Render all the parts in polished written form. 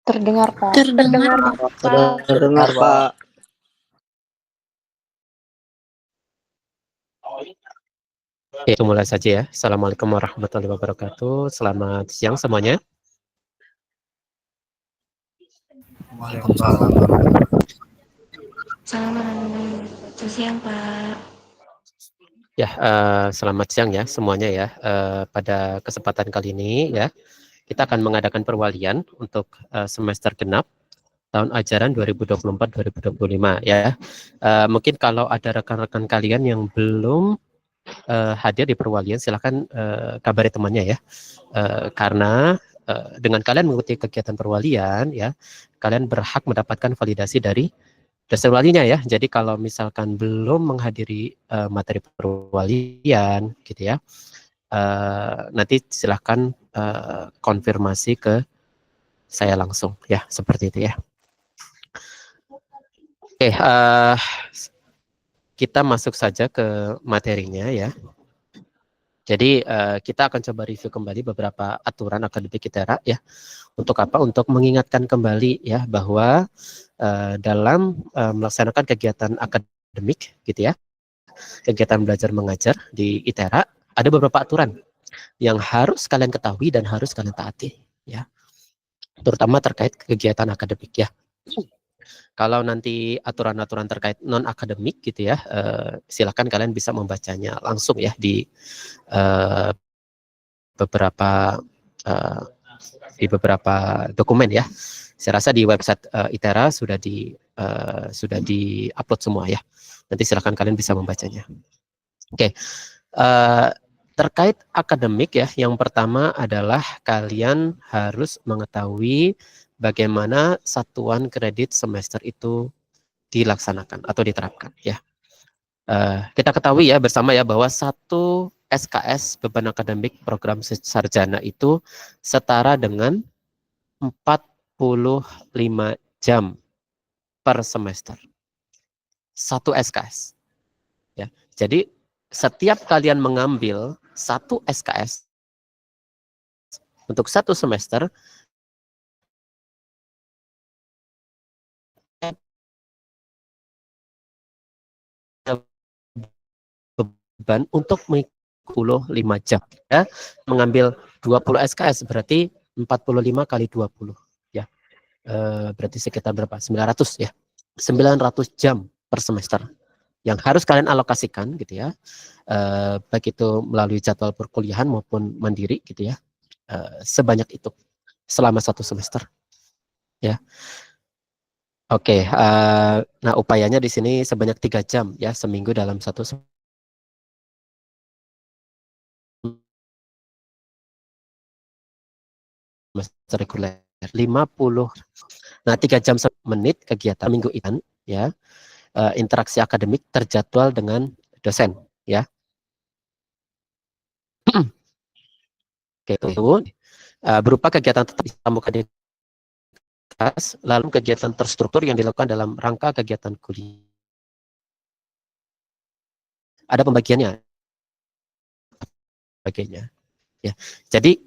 Terdengar, Pak. Terdengar, Pak. Terdengar, Pak. Itu mulai saja ya. Assalamualaikum warahmatullahi wabarakatuh. Selamat siang semuanya. Waalaikumsalam. Selamat siang, Pak. Ya, selamat siang ya semuanya ya. Pada kesempatan kali ini ya, kita akan mengadakan perwalian untuk semester genap tahun ajaran 2024-2025 ya. Mungkin kalau ada rekan-rekan kalian yang belum hadir di perwalian, silahkan kabari temannya ya. Karena dengan kalian mengikuti kegiatan perwalian ya, kalian berhak mendapatkan validasi dari dosen walinya ya. Jadi kalau misalkan belum menghadiri materi perwalian gitu ya, nanti silahkan konfirmasi ke saya langsung ya, seperti itu ya. Oke, kita masuk saja ke materinya ya. Jadi kita akan coba review kembali beberapa aturan akademik ITERA ya. Untuk apa? Untuk mengingatkan kembali ya bahwa dalam melaksanakan kegiatan akademik gitu ya, kegiatan belajar mengajar di ITERA, ada beberapa aturan yang harus kalian ketahui dan harus kalian taati ya, terutama terkait kegiatan akademik ya. Kalau nanti aturan-aturan terkait non akademik gitu ya, silakan kalian bisa membacanya langsung ya di beberapa dokumen ya. Saya rasa di website ITERA sudah di upload semua ya. Nanti silahkan kalian bisa membacanya. Oke, terkait akademik ya, yang pertama adalah kalian harus mengetahui bagaimana satuan kredit semester itu dilaksanakan atau diterapkan ya. Kita ketahui ya bersama ya bahwa satu SKS beban akademik program sarjana itu setara dengan 45 jam per semester. Satu SKS. Ya. Jadi setiap kalian mengambil satu SKS untuk satu semester, beban untuk 45 jam ya. Mengambil 20 SKS berarti 45 kali 20 ya. Berarti sekitar berapa? 900 ya. 900 jam per semester yang harus kalian alokasikan gitu ya, baik itu melalui jadwal perkuliahan maupun mandiri gitu ya, sebanyak itu selama satu semester ya. Oke, nah upayanya di sini sebanyak 3 jam ya seminggu dalam satu semester reguler 50. Nah 3 jam menit kegiatan minggu itu ya. Interaksi akademik terjadwal dengan dosen ya. Oke, itu berupa kegiatan tetap muka di kelas, lalu kegiatan terstruktur yang dilakukan dalam rangka kegiatan kuliah. Ada pembagiannya. Bagiannya ya. Jadi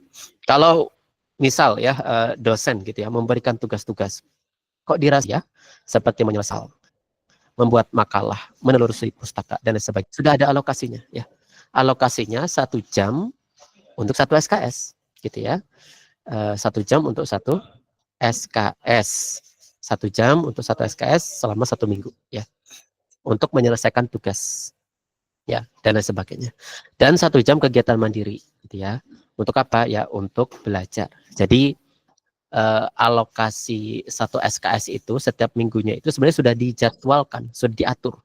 kalau misal ya dosen gitu ya memberikan tugas-tugas kok dirasa ya seperti menyelesaikan, membuat makalah, menelusuri pustaka dan sebagainya. Sudah ada alokasinya ya. Alokasinya 1 jam untuk satu SKS gitu ya. 1 jam untuk satu SKS. 1 jam untuk satu SKS selama 1 minggu ya. Untuk menyelesaikan tugas ya dan lain sebagainya. Dan 1 jam kegiatan mandiri gitu ya. Untuk apa ya? Untuk belajar. Jadi alokasi satu SKS itu setiap minggunya itu sebenarnya sudah dijadwalkan, sudah diatur.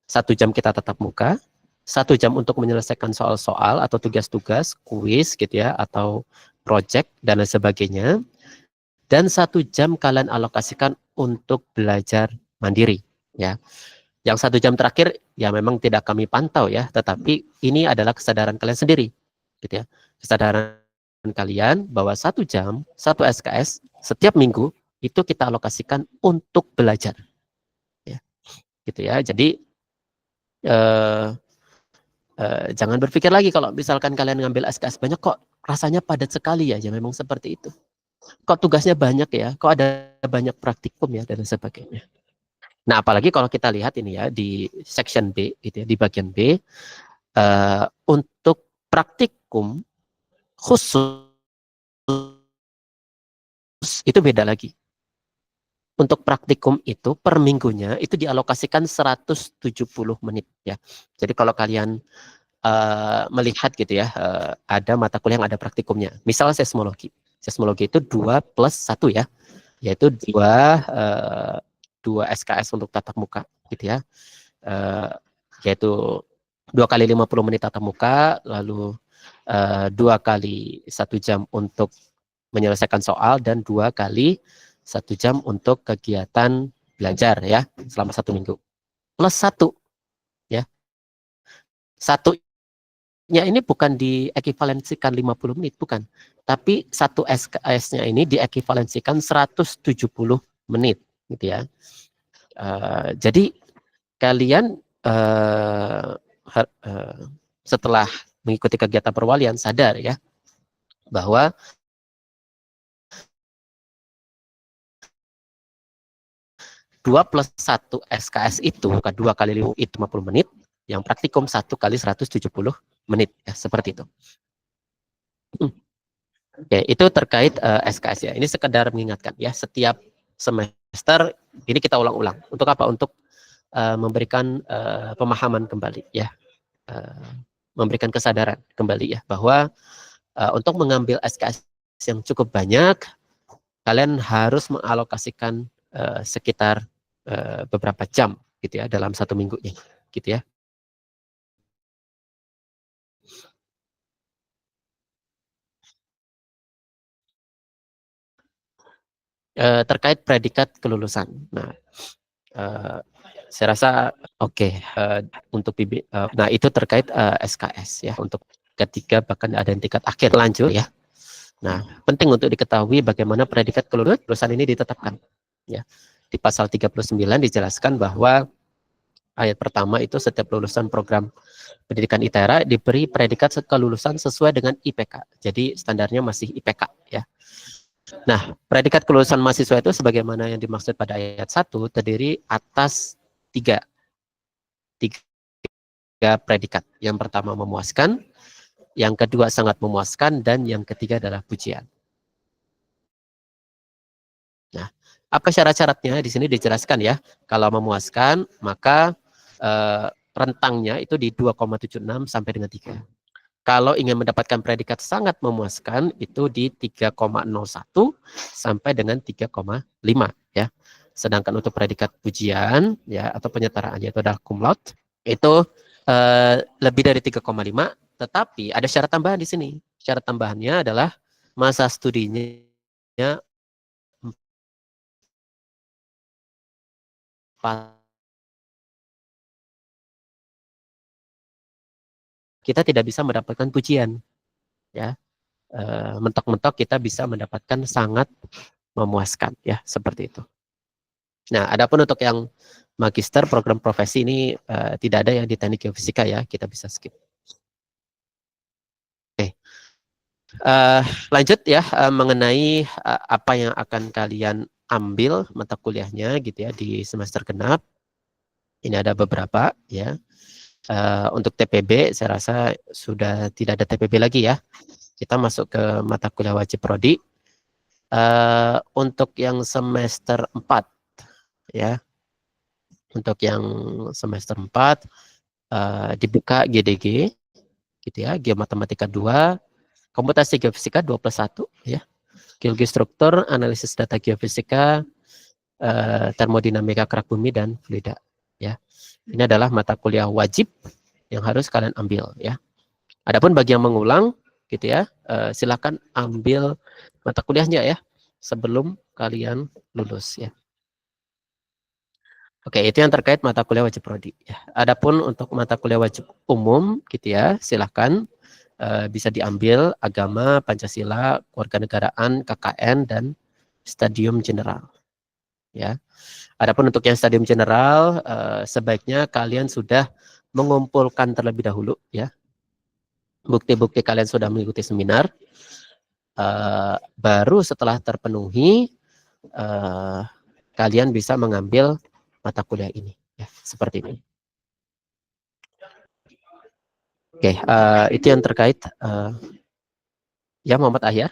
1 jam kita tatap muka, 1 jam untuk menyelesaikan soal-soal atau tugas-tugas, kuis gitu ya, atau project dan lain sebagainya. Dan 1 jam kalian alokasikan untuk belajar mandiri ya. Yang 1 jam terakhir ya memang tidak kami pantau ya, tetapi ini adalah kesadaran kalian sendiri gitu ya. Kesadaran kalian bahwa 1 jam, 1 SKS setiap minggu itu kita alokasikan untuk belajar ya. Gitu ya. Jadi jangan berpikir lagi kalau misalkan kalian ngambil SKS banyak kok rasanya padat sekali ya. Ya memang seperti itu. kok tugasnya banyak ya, kok ada banyak praktikum ya dan sebagainya. Nah, apalagi kalau kita lihat ini ya di section B gitu ya, di bagian B untuk praktikum khusus itu beda lagi. Untuk praktikum itu per minggunya itu dialokasikan 170 menit ya. Jadi kalau kalian melihat gitu ya, ada mata kuliah yang ada praktikumnya. Misalnya seismologi. Seismologi itu 2 plus 1 ya, yaitu 2 SKS untuk tatap muka gitu ya. Yaitu 2 kali 50 menit tatap muka, lalu 2 kali 1 jam untuk menyelesaikan soal, dan 2 kali 1 jam untuk kegiatan belajar ya selama 1 minggu. Plus 1 ya. Satunya ini bukan diekivalensikan 50 menit, bukan. Tapi 1 SKS-nya ini diekivalensikan 170 menit gitu ya. Jadi kalian setelah mengikuti kegiatan perwalian sadar ya bahwa dua plus 1 SKS itu bukan 2 kali 50 menit, yang praktikum 1 kali 170 menit ya, seperti itu. Oke, itu terkait SKS ya. Ini sekedar mengingatkan ya, setiap semester ini kita ulang-ulang. Untuk apa? Untuk memberikan pemahaman kembali ya, memberikan kesadaran kembali ya bahwa untuk mengambil SKS yang cukup banyak, kalian harus mengalokasikan sekitar beberapa jam gitu ya dalam 1 minggunya gitu ya. Terkait predikat kelulusan. Nah, saya rasa oke, untuk nah itu terkait SKS ya, untuk ketiga bahkan ada yang tingkat akhir. Lanjut ya. Nah, penting untuk diketahui bagaimana predikat kelulusan ini ditetapkan ya. Di pasal 39 dijelaskan bahwa ayat pertama itu setiap lulusan program pendidikan ITERA diberi predikat kelulusan sesuai dengan IPK. Jadi standarnya masih IPK ya. Nah, predikat kelulusan mahasiswa itu sebagaimana yang dimaksud pada ayat 1 terdiri atas tiga predikat. Yang pertama memuaskan, yang kedua sangat memuaskan, dan yang ketiga adalah pujian. Nah, apa syarat-syaratnya? Di sini dijelaskan ya. Kalau memuaskan, maka rentangnya itu di 2,76 sampai dengan 3. Kalau ingin mendapatkan predikat sangat memuaskan itu di 3,01 sampai dengan 3,5 ya. Sedangkan untuk predikat pujian ya atau penyetaraannya itu adalah cum laude itu lebih dari 3,5, tetapi ada syarat tambahan di sini. Syarat tambahannya adalah masa studinya kita tidak bisa mendapatkan pujian ya. Mentok-mentok kita bisa mendapatkan sangat memuaskan ya, seperti itu. Nah, adapun untuk yang magister program profesi ini tidak ada yang di teknik geofisika ya, kita bisa skip. Oke. Lanjut ya mengenai apa yang akan kalian ambil mata kuliahnya gitu ya di semester genap. Ini ada beberapa ya. Untuk TPB saya rasa sudah tidak ada TPB lagi ya. Kita masuk ke mata kuliah wajib prodi. Untuk yang semester 4 ya. Untuk yang semester 4 dibuka GDG gitu ya, Geomatematika 2, Komputasi Geofisika 2+1 ya. Geologi struktur, analisis data geofisika, termodinamika kerak bumi dan fluida ya. Ini adalah mata kuliah wajib yang harus kalian ambil ya. Adapun bagi yang mengulang gitu ya, silakan ambil mata kuliahnya ya sebelum kalian lulus ya. Oke, itu yang terkait mata kuliah wajib prodi ya. Adapun untuk mata kuliah wajib umum gitu ya, silakan bisa diambil agama, Pancasila, kewarganegaraan, KKN dan stadium general ya. Adapun untuk yang stadium general sebaiknya kalian sudah mengumpulkan terlebih dahulu ya. Bukti-bukti kalian sudah mengikuti seminar. Baru setelah terpenuhi, kalian bisa mengambil mata kuliah ini, ya, seperti ini. Oke, itu yang terkait. Ya, Muhammad Ahyar.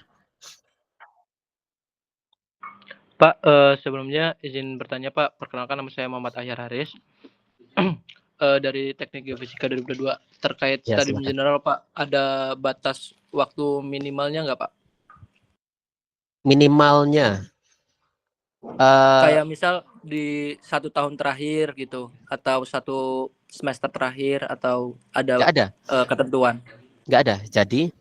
Pak, sebelumnya izin bertanya Pak, perkenalkan nama saya Muhammad Ahyar Haris. Dari Teknik Geofisika 2022 terkait Ya, studium silakan. general Pak, ada batas waktu minimalnya nggak Pak? Minimalnya Kayak misal di 1 tahun terakhir gitu, atau 1 semester terakhir, atau nggak ada ada, ketentuan? nggak ada. Jadi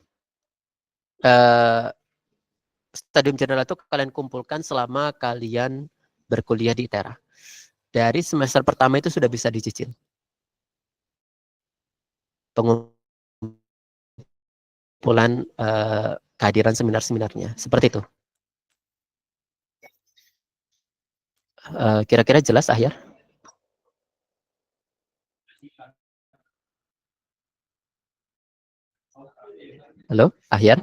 studium general itu kalian kumpulkan selama kalian berkuliah di ITERA. Dari semester pertama itu sudah bisa dicicil pengumpulan kehadiran seminar-seminarnya, seperti itu. Kira-kira jelas, Ahyar? Halo, Ahyar?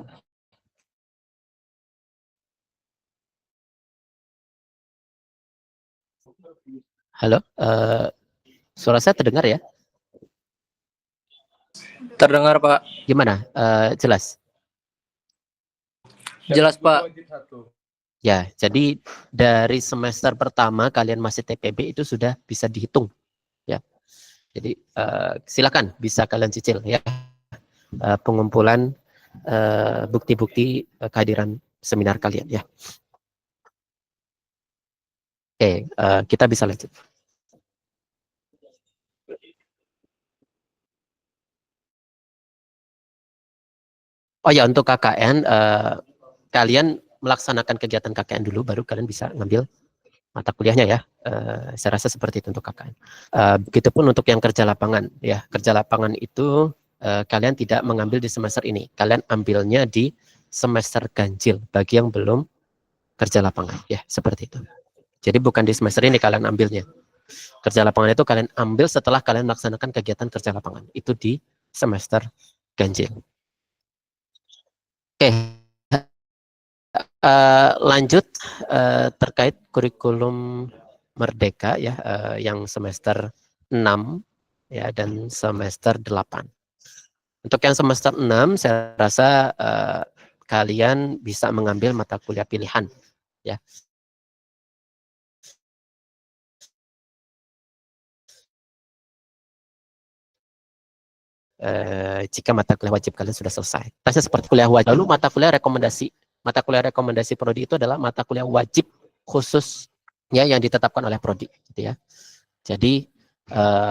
Halo, suara saya terdengar ya? Terdengar Pak. Gimana? Jelas? Jelas Pak. Ya, jadi dari semester pertama kalian masih TPB itu sudah bisa dihitung, ya. Jadi silakan bisa kalian cicil, ya, pengumpulan bukti-bukti kehadiran seminar kalian, ya. Oke, kita bisa lanjut. Oh ya, untuk KKN, kalian melaksanakan kegiatan KKN dulu, baru kalian bisa ngambil mata kuliahnya, ya. Saya rasa seperti itu untuk KKN. Begitupun untuk yang kerja lapangan, ya. Kerja lapangan itu kalian tidak mengambil di semester ini, kalian ambilnya di semester ganjil bagi yang belum kerja lapangan, ya, seperti itu. Jadi bukan di semester ini kalian ambilnya. Kerja lapangan itu kalian ambil setelah kalian melaksanakan kegiatan kerja lapangan, itu di semester ganjil. Oke, lanjut terkait kurikulum Merdeka, ya, yang semester 6, ya, dan semester 8. Untuk yang semester 6 saya rasa kalian bisa mengambil mata kuliah pilihan, ya. Jika mata kuliah wajib kalian sudah selesai. Tasnya seperti kuliah wajib. Lalu mata kuliah rekomendasi prodi itu adalah mata kuliah wajib khusus, ya, yang ditetapkan oleh prodi, gitu ya. Jadi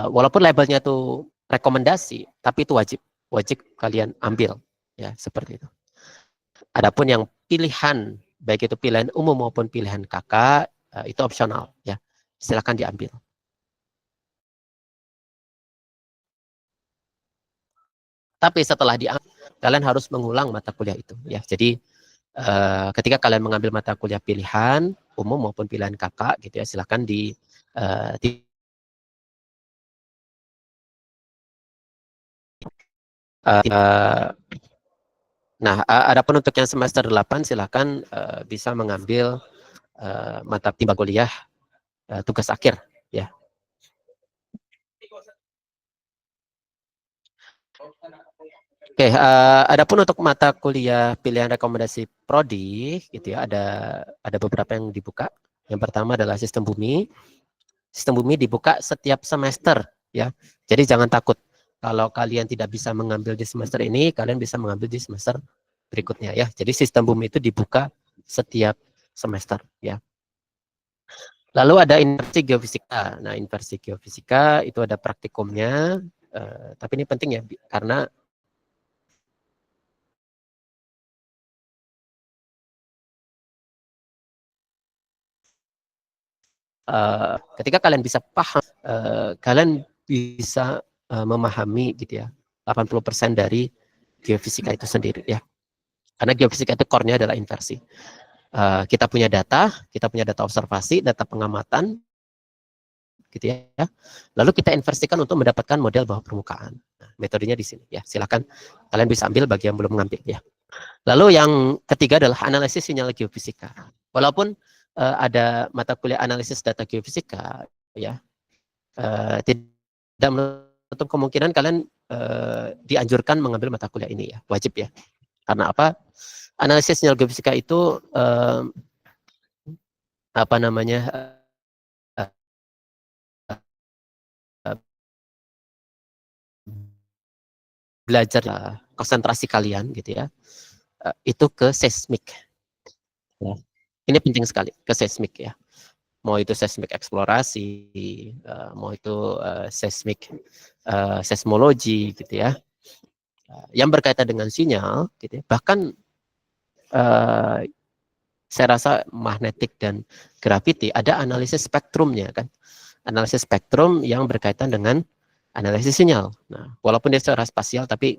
walaupun labelnya itu rekomendasi, tapi itu wajib kalian ambil, ya, seperti itu. Adapun yang pilihan, baik itu pilihan umum maupun pilihan kakak, itu opsional, ya, silakan diambil. Tapi setelah diambil, kalian harus mengulang mata kuliah itu, ya. Jadi ketika kalian mengambil mata kuliah pilihan umum maupun pilihan kakak, gitu ya, silakan nah, adapun untuk yang semester 8 silakan bisa mengambil mata timbang kuliah tugas akhir, ya. Oke, adapun untuk mata kuliah pilihan rekomendasi prodi, gitu ya, ada beberapa yang dibuka. Yang pertama adalah sistem bumi. Sistem bumi dibuka setiap semester, ya. Jadi jangan takut kalau kalian tidak bisa mengambil di semester ini, kalian bisa mengambil di semester berikutnya, ya. Jadi sistem bumi itu dibuka setiap semester, ya. Lalu ada inversi geofisika. Nah, inversi geofisika itu ada praktikumnya, tapi ini penting, ya, karena ketika kalian bisa paham, kalian bisa memahami, gitu ya, 80% dari geofisika itu sendiri, ya. Karena geofisika itu core-nya adalah inversi. Kita punya data observasi, data pengamatan, gitu ya. Lalu kita inversikan untuk mendapatkan model bawah permukaan. Nah, metodenya di sini, ya. Silakan kalian bisa ambil bagi yang belum mengambil, ya. Lalu yang ketiga adalah analisis sinyal geofisika. Walaupun ada mata kuliah analisis data geofisika, ya tidak menutup kemungkinan kalian dianjurkan mengambil mata kuliah ini ya, wajib ya. Karena apa? Analisis sinyal geofisika itu apa namanya eh, eh, belajar konsentrasi kalian gitu ya, itu ke seismik. Ya. Ini penting sekali ke seismik ya. Mau itu seismik eksplorasi, mau itu seismik seismologi gitu ya, yang berkaitan dengan sinyal gitu ya. Bahkan saya rasa magnetik dan gravity ada analisis spektrumnya kan, analisis spektrum yang berkaitan dengan analisis sinyal. Nah, walaupun dia secara spasial tapi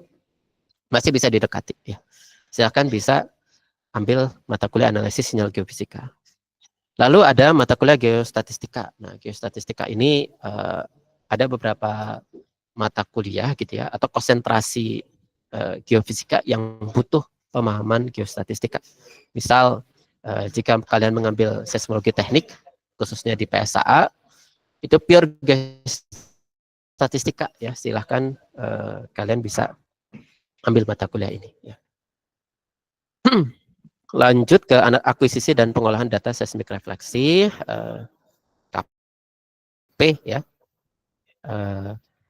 masih bisa didekati ya. Silakan bisa ambil mata kuliah analisis sinyal geofisika. Lalu ada mata kuliah geostatistika. Nah, geostatistika ini ada beberapa mata kuliah gitu ya, atau konsentrasi geofisika yang butuh pemahaman geostatistika. Misal jika kalian mengambil seismologi teknik, khususnya di PSAA, itu pure geostatistika ya. Silahkan kalian bisa ambil mata kuliah ini. Ya. Lanjut ke akuisisi dan pengolahan data seismik refleksi, KP ya,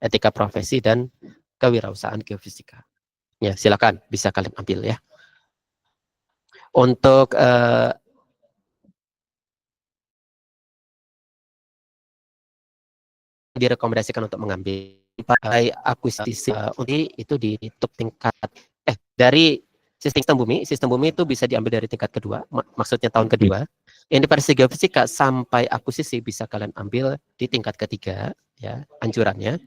etika profesi dan kewirausahaan geofisika. Ya, silakan bisa kalian ambil ya. Untuk direkomendasikan untuk mengambil akuisisi itu di tingkat dari sistem bumi itu bisa diambil dari tingkat kedua, maksudnya tahun kedua. Yang di versi geofisika sampai akuisisi bisa kalian ambil di tingkat ketiga ya, anjurannya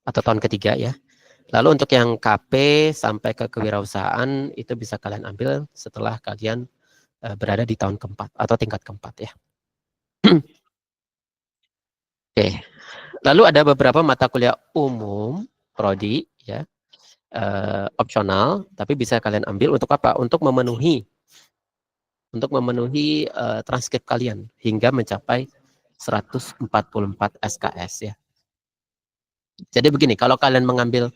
atau tahun ketiga ya. Lalu untuk yang KP sampai ke kewirausahaan itu bisa kalian ambil setelah kalian berada di tahun keempat atau tingkat keempat ya. Oke. Lalu ada beberapa mata kuliah umum prodi ya, opsional, tapi bisa kalian ambil untuk apa? Untuk memenuhi transkrip kalian hingga mencapai 144 SKS ya. Jadi begini, kalau kalian mengambil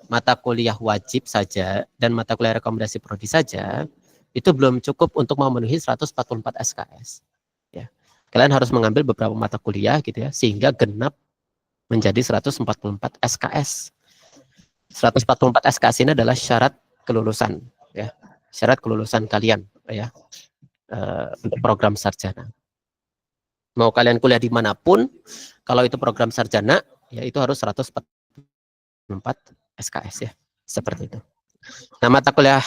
mata kuliah wajib saja dan mata kuliah rekomendasi prodi saja, itu belum cukup untuk memenuhi 144 SKS. Ya. Kalian harus mengambil beberapa mata kuliah gitu ya, sehingga genap menjadi 144 SKS. 144 SKS ini adalah syarat kelulusan ya. Syarat kelulusan kalian ya, untuk program sarjana. Mau kalian kuliah dimanapun, kalau itu program sarjana, ya itu harus 144 SKS ya, seperti itu. Nah, mata kuliah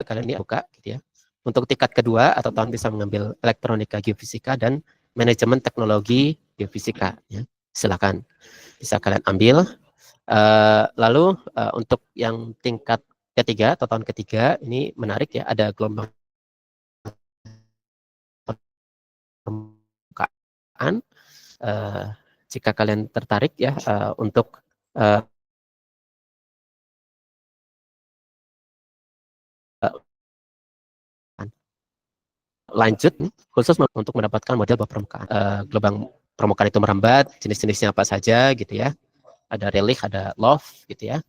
kalian ini buka gitu ya. Untuk tingkat kedua atau tahun bisa mengambil elektronika geofisika dan manajemen teknologi geofisika ya. Silakan bisa kalian ambil. Lalu untuk yang tingkat ketiga atau tahun ketiga ini menarik ya, ada gelombang permukaan. Jika kalian tertarik ya untuk lanjut khusus untuk mendapatkan model bawah permukaan. Gelombang permukaan itu merambat, jenis-jenisnya apa saja gitu ya. Ada relief, ada loft gitu ya.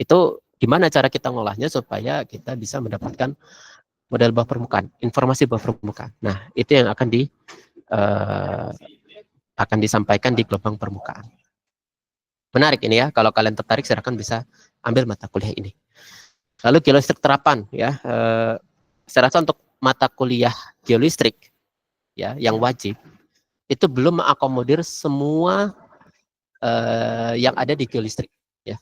Itu gimana cara kita ngolahnya supaya kita bisa mendapatkan model bawah permukaan, informasi bawah permukaan. Nah, itu yang akan disampaikan di gelombang permukaan. Menarik ini ya, kalau kalian tertarik silakan bisa ambil mata kuliah ini. Lalu geolistrik terapan ya, saya rasa untuk mata kuliah geolistrik ya yang wajib itu belum mengakomodir semua yang ada di geolistrik ya,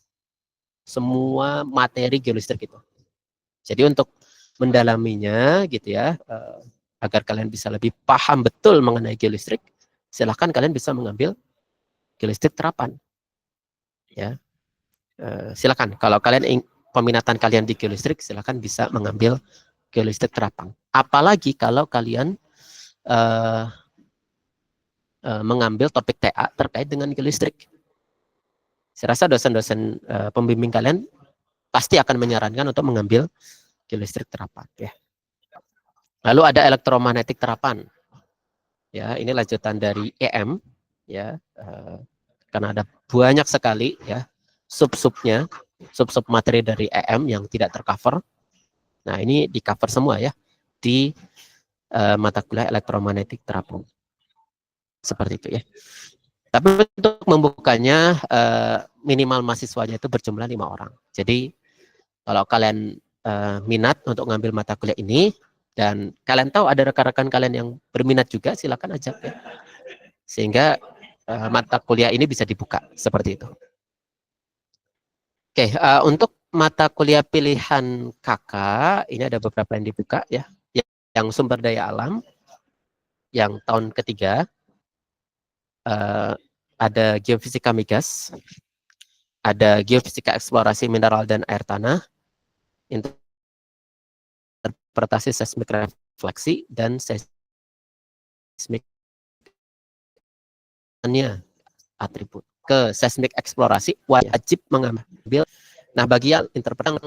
semua materi geolistrik itu. Jadi untuk mendalaminya gitu ya, agar kalian bisa lebih paham betul mengenai geolistrik, silahkan kalian bisa mengambil geolistrik terapan ya. Silakan kalau kalian peminatan kalian di geolistrik, silakan bisa mengambil geolistrik terapan. Apalagi kalau kalian mengambil topik TA terkait dengan geolistrik Saya rasa dosen-dosen pembimbing kalian pasti akan menyarankan untuk mengambil geolistrik terapan ya. Lalu ada elektromagnetik terapan. Ya, ini lanjutan dari EM ya. Karena ada banyak sekali ya sub-subnya, sub-sub materi dari EM yang tidak tercover. Nah, ini di cover semua ya di mata kuliah elektromagnetik terapan. Seperti itu ya. Tapi untuk membukanya minimal mahasiswanya itu berjumlah 5 orang. Jadi kalau kalian minat untuk ngambil mata kuliah ini dan kalian tahu ada rekan-rekan kalian yang berminat juga, silakan ajak ya. Sehingga mata kuliah ini bisa dibuka seperti itu. Oke, untuk mata kuliah pilihan kakak ini ada beberapa yang dibuka ya. Yang sumber daya alam yang tahun ketiga. Ada geofisika migas, ada geofisika eksplorasi mineral dan air tanah, interpretasi seismik refleksi, dan seismik atribut. Ke seismik eksplorasi wajib mengambil. Nah, bagian interpretasi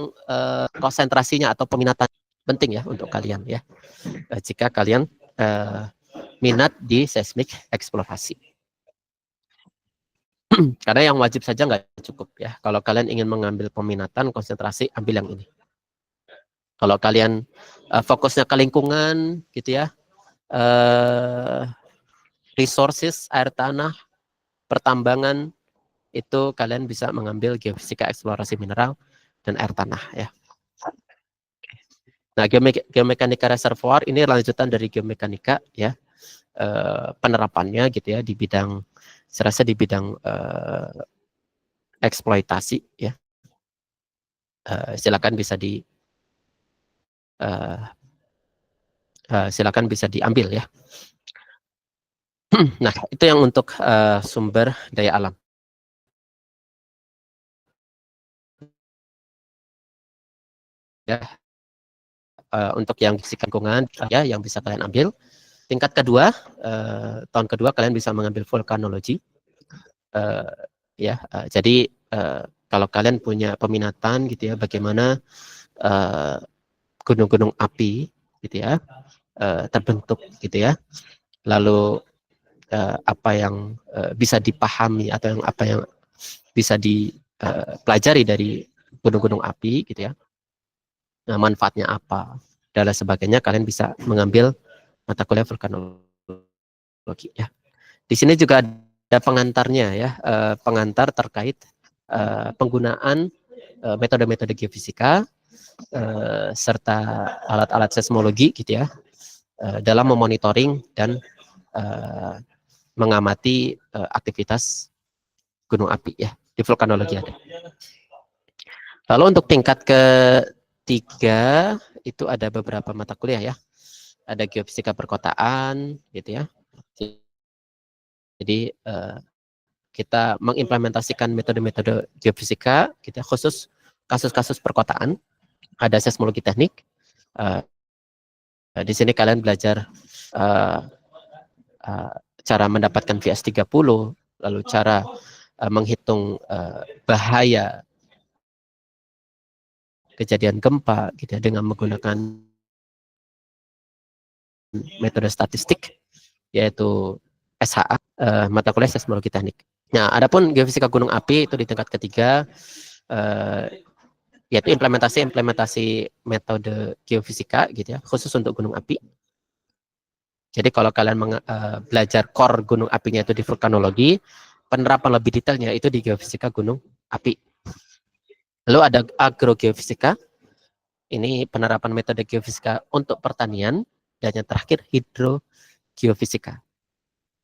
konsentrasinya atau peminatan penting ya untuk kalian ya. Jika kalian minat di seismik eksplorasi. Karena yang wajib saja nggak cukup ya. Kalau kalian ingin mengambil peminatan konsentrasi, ambil yang ini. Kalau kalian fokusnya ke lingkungan, gitu ya, resources, air tanah, pertambangan, itu kalian bisa mengambil geofisika eksplorasi mineral dan air tanah ya. Nah, geomekanika reservoir ini lanjutan dari geomekanika ya, penerapannya gitu ya di bidang, saya rasa di bidang eksploitasi ya. Silakan bisa silakan bisa diambil ya. Nah, itu yang untuk sumber daya alam. Ya, untuk yang fisika lingkungan ya yang bisa kalian ambil. Tingkat kedua, tahun kedua kalian bisa mengambil vulkanologi. Ya, jadi kalau kalian punya peminatan gitu ya, bagaimana gunung-gunung api gitu ya terbentuk gitu ya. Lalu apa yang bisa dipahami atau apa yang bisa dipelajari dari gunung-gunung api gitu ya. Nah, manfaatnya apa dan lain sebagainya, kalian bisa mengambil mata kuliah vulkanologi ya. Di sini juga ada pengantarnya ya, pengantar terkait penggunaan metode-metode geofisika serta alat-alat seismologi gitu ya dalam memonitoring dan mengamati aktivitas gunung api ya, di vulkanologi ada. Lalu untuk tingkat ketiga itu ada beberapa mata kuliah ya. Ada geofisika perkotaan gitu ya. Jadi kita mengimplementasikan metode-metode geofisika gitu ya, khusus kasus-kasus perkotaan. Ada seismologi teknik. Di sini kalian belajar cara mendapatkan VS30, lalu cara menghitung bahaya kejadian gempa gitu ya, dengan menggunakan metode statistik yaitu SHA, mata kuliah seismologi teknik. Nah, adapun geofisika gunung api itu di tingkat ketiga, yaitu implementasi metode geofisika gitu ya, khusus untuk gunung api. Jadi kalau kalian belajar core gunung apinya itu di vulkanologi, penerapan lebih detailnya itu di geofisika gunung api. Lalu ada agrogeofisika, ini penerapan metode geofisika untuk pertanian, dan yang terakhir hidrogeofisika,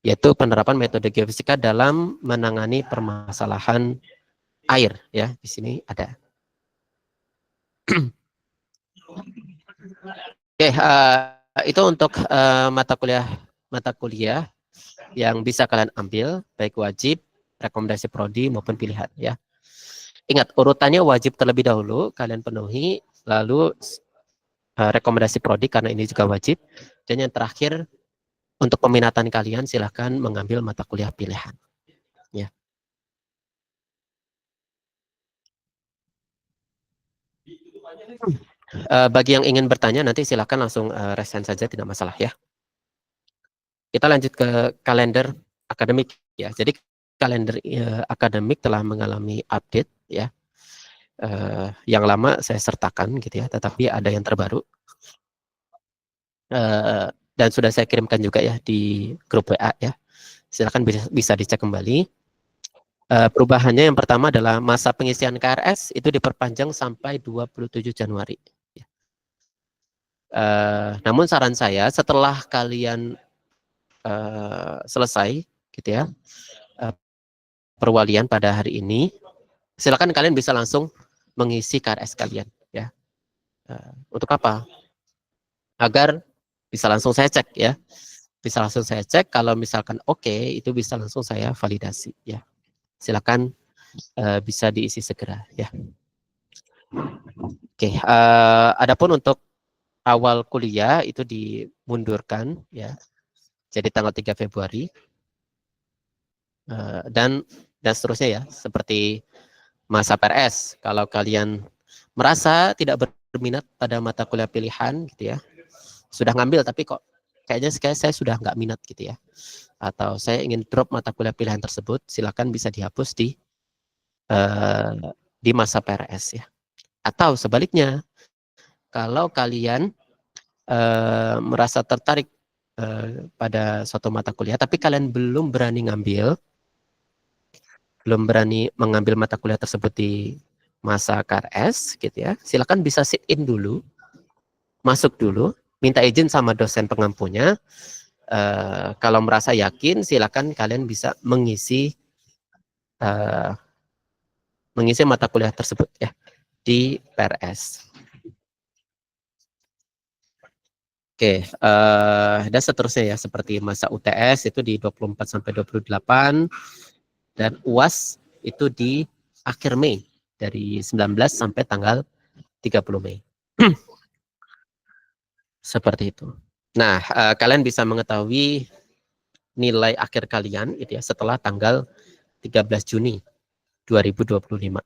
yaitu penerapan metode geofisika dalam menangani permasalahan air ya. Di sini ada. Oke, itu untuk mata kuliah yang bisa kalian ambil, baik wajib, rekomendasi prodi maupun pilihan ya. Ingat, urutannya wajib terlebih dahulu kalian penuhi, lalu rekomendasi prodi karena ini juga wajib, dan yang terakhir untuk peminatan kalian silahkan mengambil mata kuliah pilihan ya. Bagi yang ingin bertanya nanti silakan langsung raise hand saja, tidak masalah ya. Kita lanjut ke kalender akademik ya. Jadi kalender akademik telah mengalami update ya. Yang lama saya sertakan gitu ya, tetapi ada yang terbaru. Dan sudah saya kirimkan juga ya di grup WA ya. Silakan bisa dicek kembali. Perubahannya yang pertama adalah masa pengisian KRS itu diperpanjang sampai 27 Januari. Namun saran saya setelah kalian selesai gitu ya perwalian pada hari ini, silakan kalian bisa langsung mengisi KRS kalian ya. Untuk apa? Agar bisa langsung saya cek ya. Bisa langsung saya cek, kalau misalkan oke, itu bisa langsung saya validasi ya. Silakan bisa diisi segera ya. Oke, adapun untuk awal kuliah itu dimundurkan ya. Jadi tanggal 3 Februari dan seterusnya ya, seperti masa PRS. Kalau kalian merasa tidak berminat pada mata kuliah pilihan gitu ya, sudah ngambil tapi kok kayaknya saya sudah nggak minat gitu ya, atau saya ingin drop mata kuliah pilihan tersebut, silakan bisa dihapus di masa PRS ya. Atau sebaliknya, kalau kalian merasa tertarik pada suatu mata kuliah tapi kalian belum berani mengambil mata kuliah tersebut di masa KRS gitu ya, silakan bisa sit in dulu, masuk dulu, minta izin sama dosen pengampunya. Kalau merasa yakin, silakan kalian bisa mengisi mata kuliah tersebut ya di PRS. Oke, dan seterusnya ya, seperti masa UTS itu di 24 sampai 28 dan UAS itu di akhir Mei dari 19 sampai tanggal 30 Mei. Seperti itu. Nah, kalian bisa mengetahui nilai akhir kalian itu ya setelah tanggal 13 Juni 2025.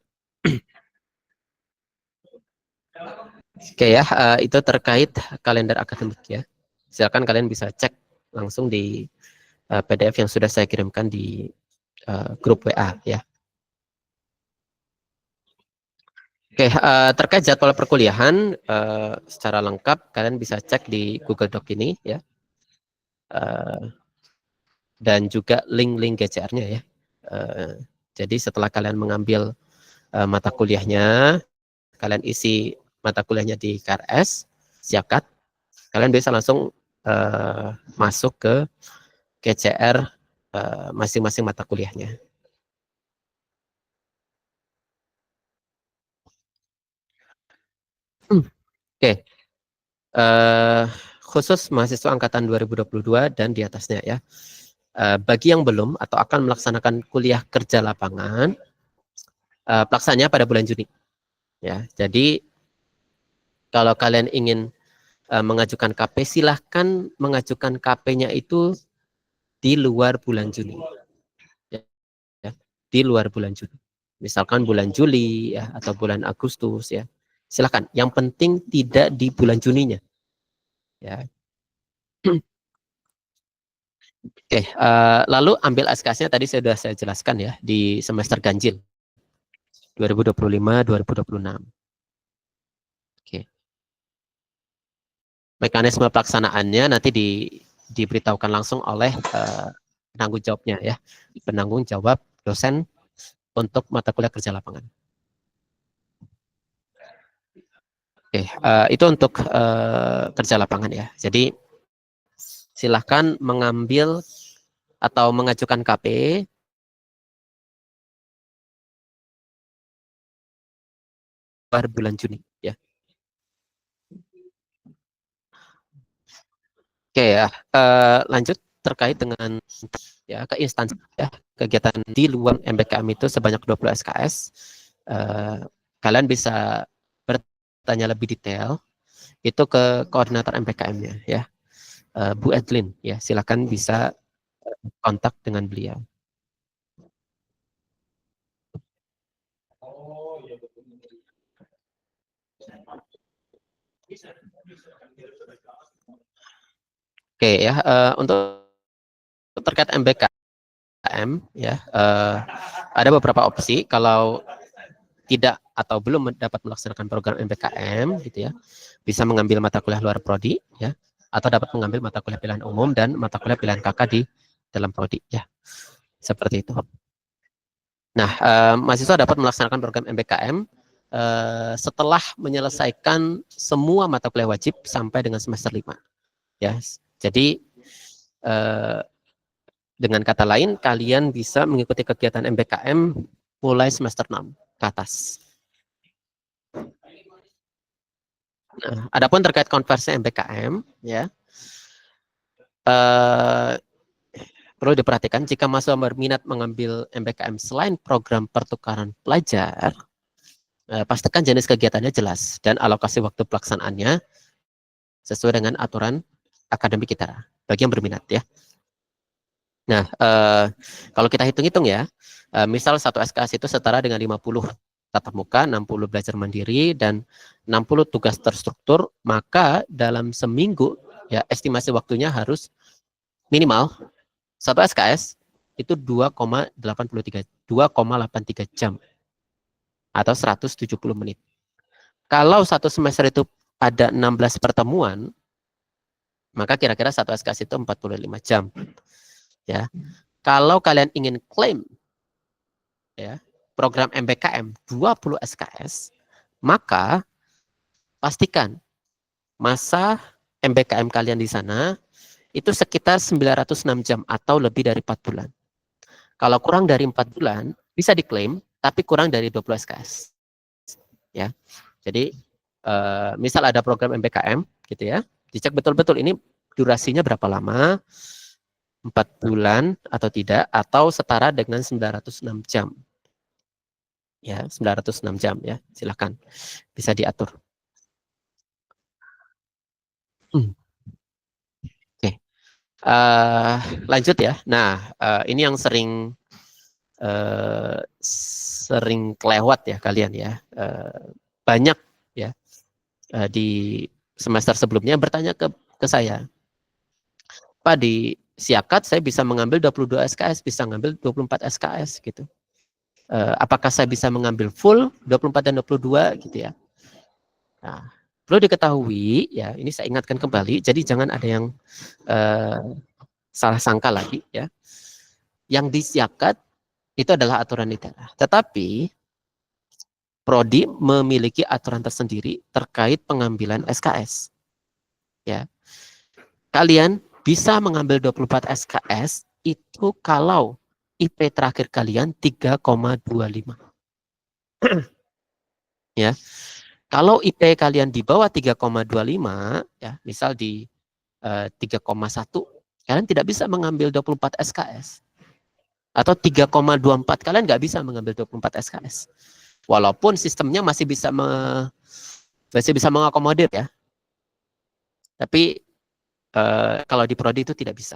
Oke ya, itu terkait kalender akademik ya. Silakan kalian bisa cek langsung di PDF yang sudah saya kirimkan di grup WA ya. Oke, terkait jadwal perkuliahan secara lengkap kalian bisa cek di Google Doc ini ya. Dan juga link-link GCR-nya ya. Jadi setelah kalian mengambil mata kuliahnya, kalian isi mata kuliahnya di KRS, siakat, kalian bisa langsung masuk ke GCR masing-masing mata kuliahnya. Oke, khusus mahasiswa angkatan 2022 dan di atasnya ya. Bagi yang belum atau akan melaksanakan kuliah kerja lapangan, pelaksananya pada bulan Juni. Ya, jadi kalau kalian ingin mengajukan KP, silahkan mengajukan KP-nya itu di luar bulan Juni. Ya, di luar bulan Juni. Misalkan bulan Juli ya, atau bulan Agustus ya. Silahkan. Yang penting tidak di bulan Juninya. Ya. Oke, lalu ambil SKS-nya tadi sudah saya jelaskan ya di semester ganjil 2025-2026. Oke. Mekanisme pelaksanaannya nanti diberitahukan langsung oleh penanggung jawabnya ya, penanggung jawab dosen untuk mata kuliah kerja lapangan. Oke, itu untuk kerja lapangan ya. Jadi silahkan mengambil atau mengajukan KP pada bulan Juni ya. Oke ya, lanjut terkait dengan ya ke instansi ya, kegiatan di luar MBKM itu sebanyak 20 SKS. Kalian bisa bertanya lebih detail itu ke koordinator MBKM-nya ya, Bu Edlin ya, silakan bisa kontak dengan beliau. Oke ya, untuk terkait MBKM ya, ada beberapa opsi kalau tidak atau belum dapat melaksanakan program MBKM gitu ya, bisa mengambil mata kuliah luar prodi ya, atau dapat mengambil mata kuliah pilihan umum dan mata kuliah pilihan kakak di dalam prodi ya, seperti itu. Nah, mahasiswa dapat melaksanakan program MBKM setelah menyelesaikan semua mata kuliah wajib sampai dengan semester 5 ya. Jadi dengan kata lain, kalian bisa mengikuti kegiatan MBKM mulai semester 6 ke atas. Nah, adapun terkait konversi MBKM, ya, perlu diperhatikan jika mahasiswa berminat mengambil MBKM selain program pertukaran pelajar, pastikan jenis kegiatannya jelas dan alokasi waktu pelaksanaannya sesuai dengan aturan akademik kita bagi yang berminat ya. Nah, kalau kita hitung-hitung ya, misal satu SKS itu setara dengan 50 tatap muka, 60 belajar mandiri, dan 60 tugas terstruktur, maka dalam seminggu ya estimasi waktunya harus minimal satu SKS itu 2,83 jam atau 170 menit. Kalau satu semester itu ada 16 pertemuan, maka kira-kira satu SKS itu 45 jam. Ya, kalau kalian ingin klaim ya program MBKM 20 SKS, maka pastikan masa MBKM kalian di sana itu sekitar 906 jam atau lebih dari 4 bulan. Kalau kurang dari 4 bulan bisa diklaim, tapi kurang dari 20 SKS. Ya, jadi misal ada program MBKM gitu ya, dicek betul-betul ini durasinya berapa lama, 4 bulan atau tidak, atau setara dengan 906 jam. Ya, 906 jam ya, silakan bisa diatur. Oke, lanjut ya. Nah, ini yang sering kelewat ya kalian ya. Banyak ya di semester sebelumnya bertanya ke saya, Pak, di Siakat saya bisa mengambil 22 SKS, bisa mengambil 24 SKS gitu. Apakah saya bisa mengambil full 24 dan 22 gitu ya. Nah, perlu diketahui ya, ini saya ingatkan kembali, jadi jangan ada yang salah sangka lagi ya. Yang disiapkan itu adalah aturan di daerah. Tetapi prodi memiliki aturan tersendiri terkait pengambilan SKS. Ya. Kalian bisa mengambil 24 SKS itu kalau IP terakhir kalian 3,25. Ya. Kalau IP kalian di bawah 3,25 ya, misal di 3,1, kalian tidak bisa mengambil 24 SKS. Atau 3,24 kalian nggak bisa mengambil 24 SKS. Walaupun sistemnya masih bisa mengakomodir ya. Tapi kalau di prodi itu tidak bisa.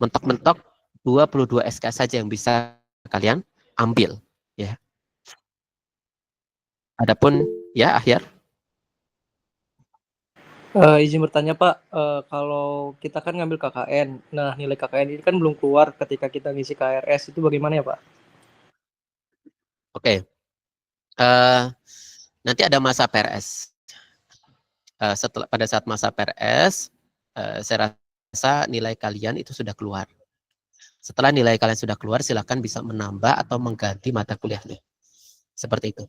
Mentok-mentok 22 SKS saja yang bisa kalian ambil ya. Adapun ya akhir Izin bertanya Pak, kalau kita kan ngambil KKN, nah nilai KKN ini kan belum keluar ketika kita ngisi KRS, itu bagaimana ya Pak? Oke. Nanti ada masa PRS. Pada saat masa PRS, saya rasa nilai kalian itu sudah keluar. Setelah nilai kalian sudah keluar, silakan bisa menambah atau mengganti mata kuliahnya. Seperti itu.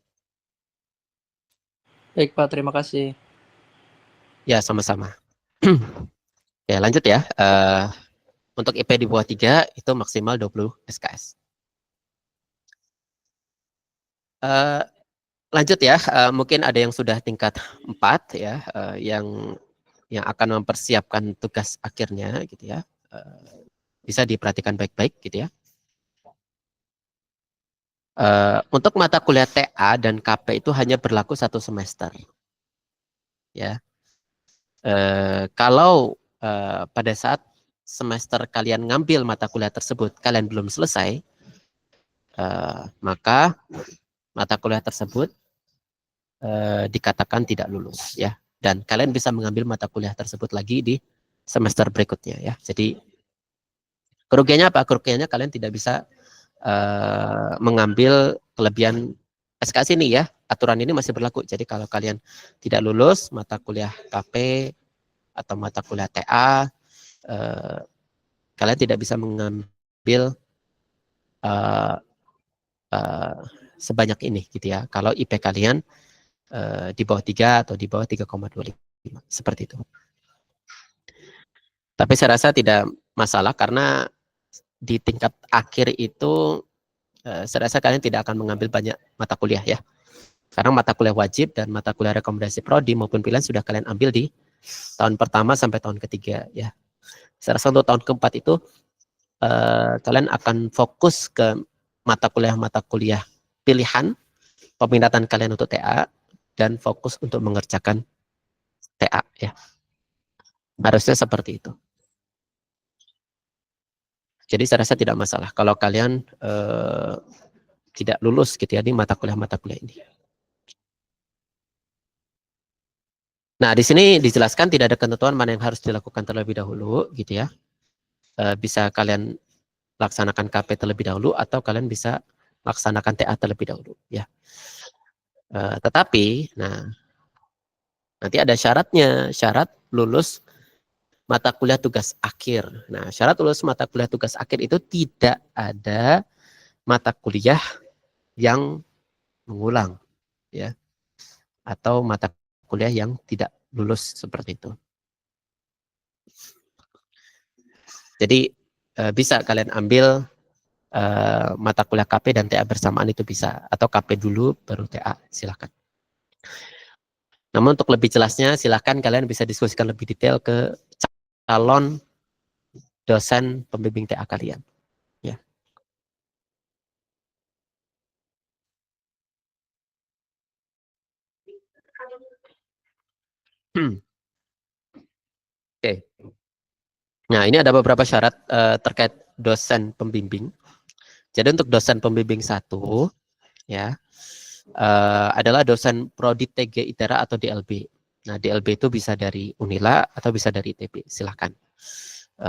Baik Pak, terima kasih. Ya, sama-sama. Ya, lanjut ya. Untuk IP di bawah 3 itu maksimal 20 SKS. Lanjut ya, mungkin ada yang sudah tingkat 4 ya, yang akan mempersiapkan tugas akhirnya gitu ya. Bisa diperhatikan baik-baik gitu ya. Untuk mata kuliah TA dan KP itu hanya berlaku 1 semester. Ya. Kalau pada saat semester kalian ngambil mata kuliah tersebut kalian belum selesai, maka mata kuliah tersebut dikatakan tidak lulus ya, dan kalian bisa mengambil mata kuliah tersebut lagi di semester berikutnya ya. Jadi kerugiannya apa? Kerugiannya kalian tidak bisa mengambil kelebihan SKS ini ya. Aturan ini masih berlaku. Jadi kalau kalian tidak lulus mata kuliah KP atau mata kuliah TA, kalian tidak bisa mengambil sebanyak ini gitu ya. Kalau IP kalian di bawah 3 atau di bawah 3,25 seperti itu. Tapi saya rasa tidak masalah karena di tingkat akhir itu saya rasa kalian tidak akan mengambil banyak mata kuliah ya. Karena mata kuliah wajib dan mata kuliah rekomendasi prodi maupun pilihan sudah kalian ambil di tahun pertama sampai tahun ketiga ya. Saya rasa untuk tahun keempat itu kalian akan fokus ke mata kuliah pilihan peminatan kalian untuk TA dan fokus untuk mengerjakan TA ya. Harusnya seperti itu. Jadi saya rasa tidak masalah kalau kalian tidak lulus gitu ya di mata kuliah ini. Nah, di sini dijelaskan tidak ada ketentuan mana yang harus dilakukan terlebih dahulu gitu ya. Bisa kalian laksanakan KP terlebih dahulu atau kalian bisa laksanakan TA terlebih dahulu ya. Tetapi nah nanti ada syaratnya, syarat lulus mata kuliah tugas akhir. Nah, syarat lulus mata kuliah tugas akhir itu tidak ada mata kuliah yang mengulang ya atau mata kuliah yang tidak lulus seperti itu. Jadi bisa kalian ambil mata kuliah KP dan TA bersamaan itu bisa, atau KP dulu baru TA, silakan. Namun untuk lebih jelasnya silakan kalian bisa diskusikan lebih detail ke calon dosen pembimbing TA kalian. Ya. Oke. Nah, ini ada beberapa syarat terkait dosen pembimbing. Jadi untuk dosen pembimbing 1 ya adalah dosen prodi TG ITERA atau DLB. Nah, DLB itu bisa dari Unila atau bisa dari ITB, silahkan.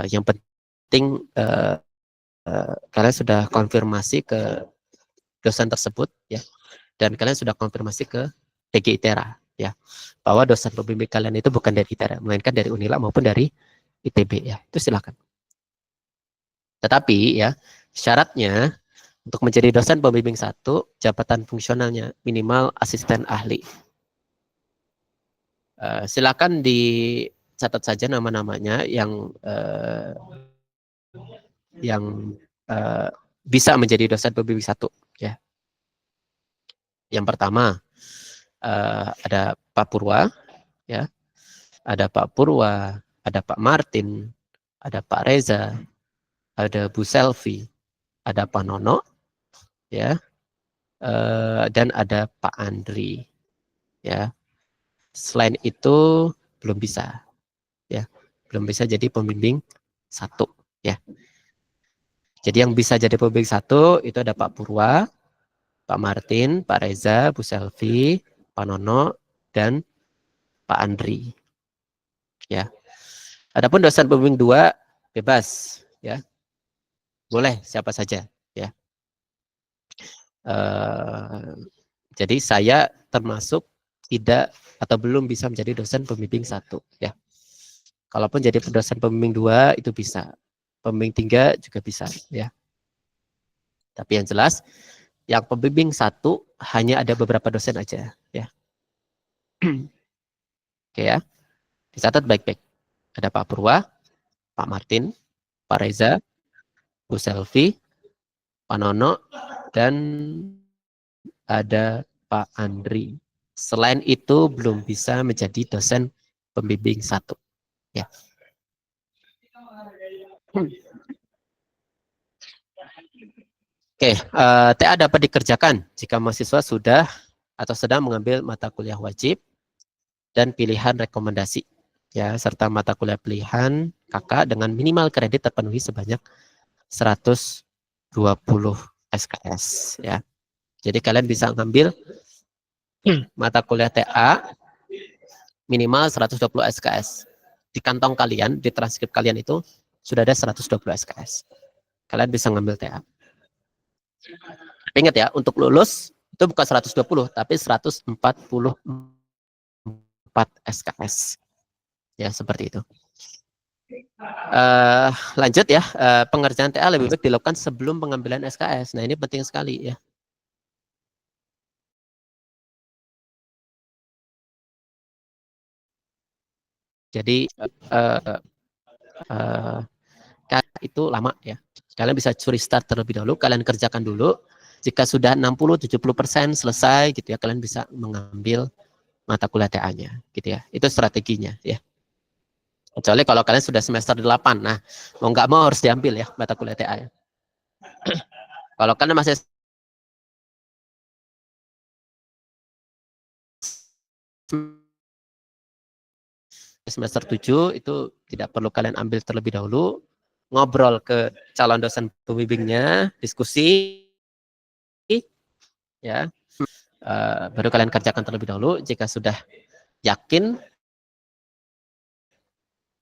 Yang penting kalian sudah konfirmasi ke dosen tersebut ya, dan kalian sudah konfirmasi ke TG ITERA ya, bahwa dosen pembimbing kalian itu bukan dari ITERA, melainkan dari Unila maupun dari ITB ya, itu silahkan. Tetapi ya syaratnya untuk menjadi dosen pembimbing 1, jabatan fungsionalnya minimal asisten ahli. Silakan dicatat saja nama-namanya yang bisa menjadi dosen pembimbing 1 ya. Yang pertama ada Pak Purwa ya. Ada Pak Purwa, ada Pak Martin, ada Pak Reza, ada Bu Selvi, ada Pak Nono ya. Dan ada Pak Andri ya. Selain itu belum bisa ya. Belum bisa jadi pembimbing 1 ya. Jadi yang bisa jadi pembimbing 1 itu ada Pak Purwa, Pak Martin, Pak Reza, Bu Selvi, Pak Nono, dan Pak Andri. Ya. Adapun dosen pembimbing 2 bebas ya. Boleh siapa saja ya. Jadi saya termasuk tidak atau belum bisa menjadi dosen pembimbing 1 ya. Kalaupun jadi dosen pembimbing 2 itu bisa. Pembimbing 3 juga bisa ya. Tapi yang jelas yang pembimbing 1 hanya ada beberapa dosen aja ya. Oke ya. Dicatat baik-baik. Ada Pak Purwa, Pak Martin, Pak Reza, Bu Selvi, Pak Nono, dan ada Pak Andri. Selain itu belum bisa menjadi dosen pembimbing 1 ya. Oke, TA dapat dikerjakan jika mahasiswa sudah atau sedang mengambil mata kuliah wajib dan pilihan rekomendasi ya, serta mata kuliah pilihan KK dengan minimal kredit terpenuhi sebanyak 120 SKS ya. Jadi kalian bisa ngambil mata kuliah TA minimal 120 SKS. Di kantong kalian, di transkrip kalian itu sudah ada 120 SKS. Kalian bisa ngambil TA. Ingat ya, untuk lulus itu bukan 120, tapi 144 SKS. Ya, seperti itu. Lanjut ya, pengerjaan TA lebih baik dilakukan sebelum pengambilan SKS. Nah, ini penting sekali ya. Jadi itu lama ya. Kalian bisa curi start terlebih dahulu, kalian kerjakan dulu. Jika sudah 60-70% selesai gitu ya, kalian bisa mengambil mata kuliah TA-nya gitu ya. Itu strateginya ya. Kecuali kalau kalian sudah semester 8. Nah, mau nggak mau harus diambil ya mata kuliah TA-nya. Kalau kalian masih semester 7 itu tidak perlu kalian ambil terlebih dahulu. Ngobrol ke calon dosen pembimbingnya, diskusi ya. Baru kalian kerjakan terlebih dahulu. Jika sudah yakin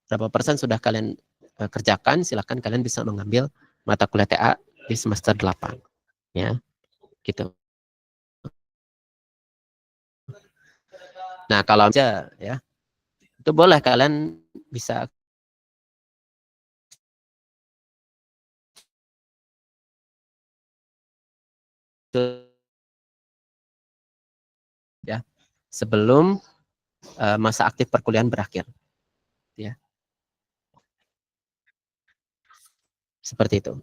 berapa persen sudah kalian kerjakan, silakan kalian bisa mengambil mata kuliah TA di semester 8 ya. Gitu. Nah, kalau aja ya, itu boleh kalian bisa ya sebelum masa aktif perkuliahan berakhir ya. Seperti itu.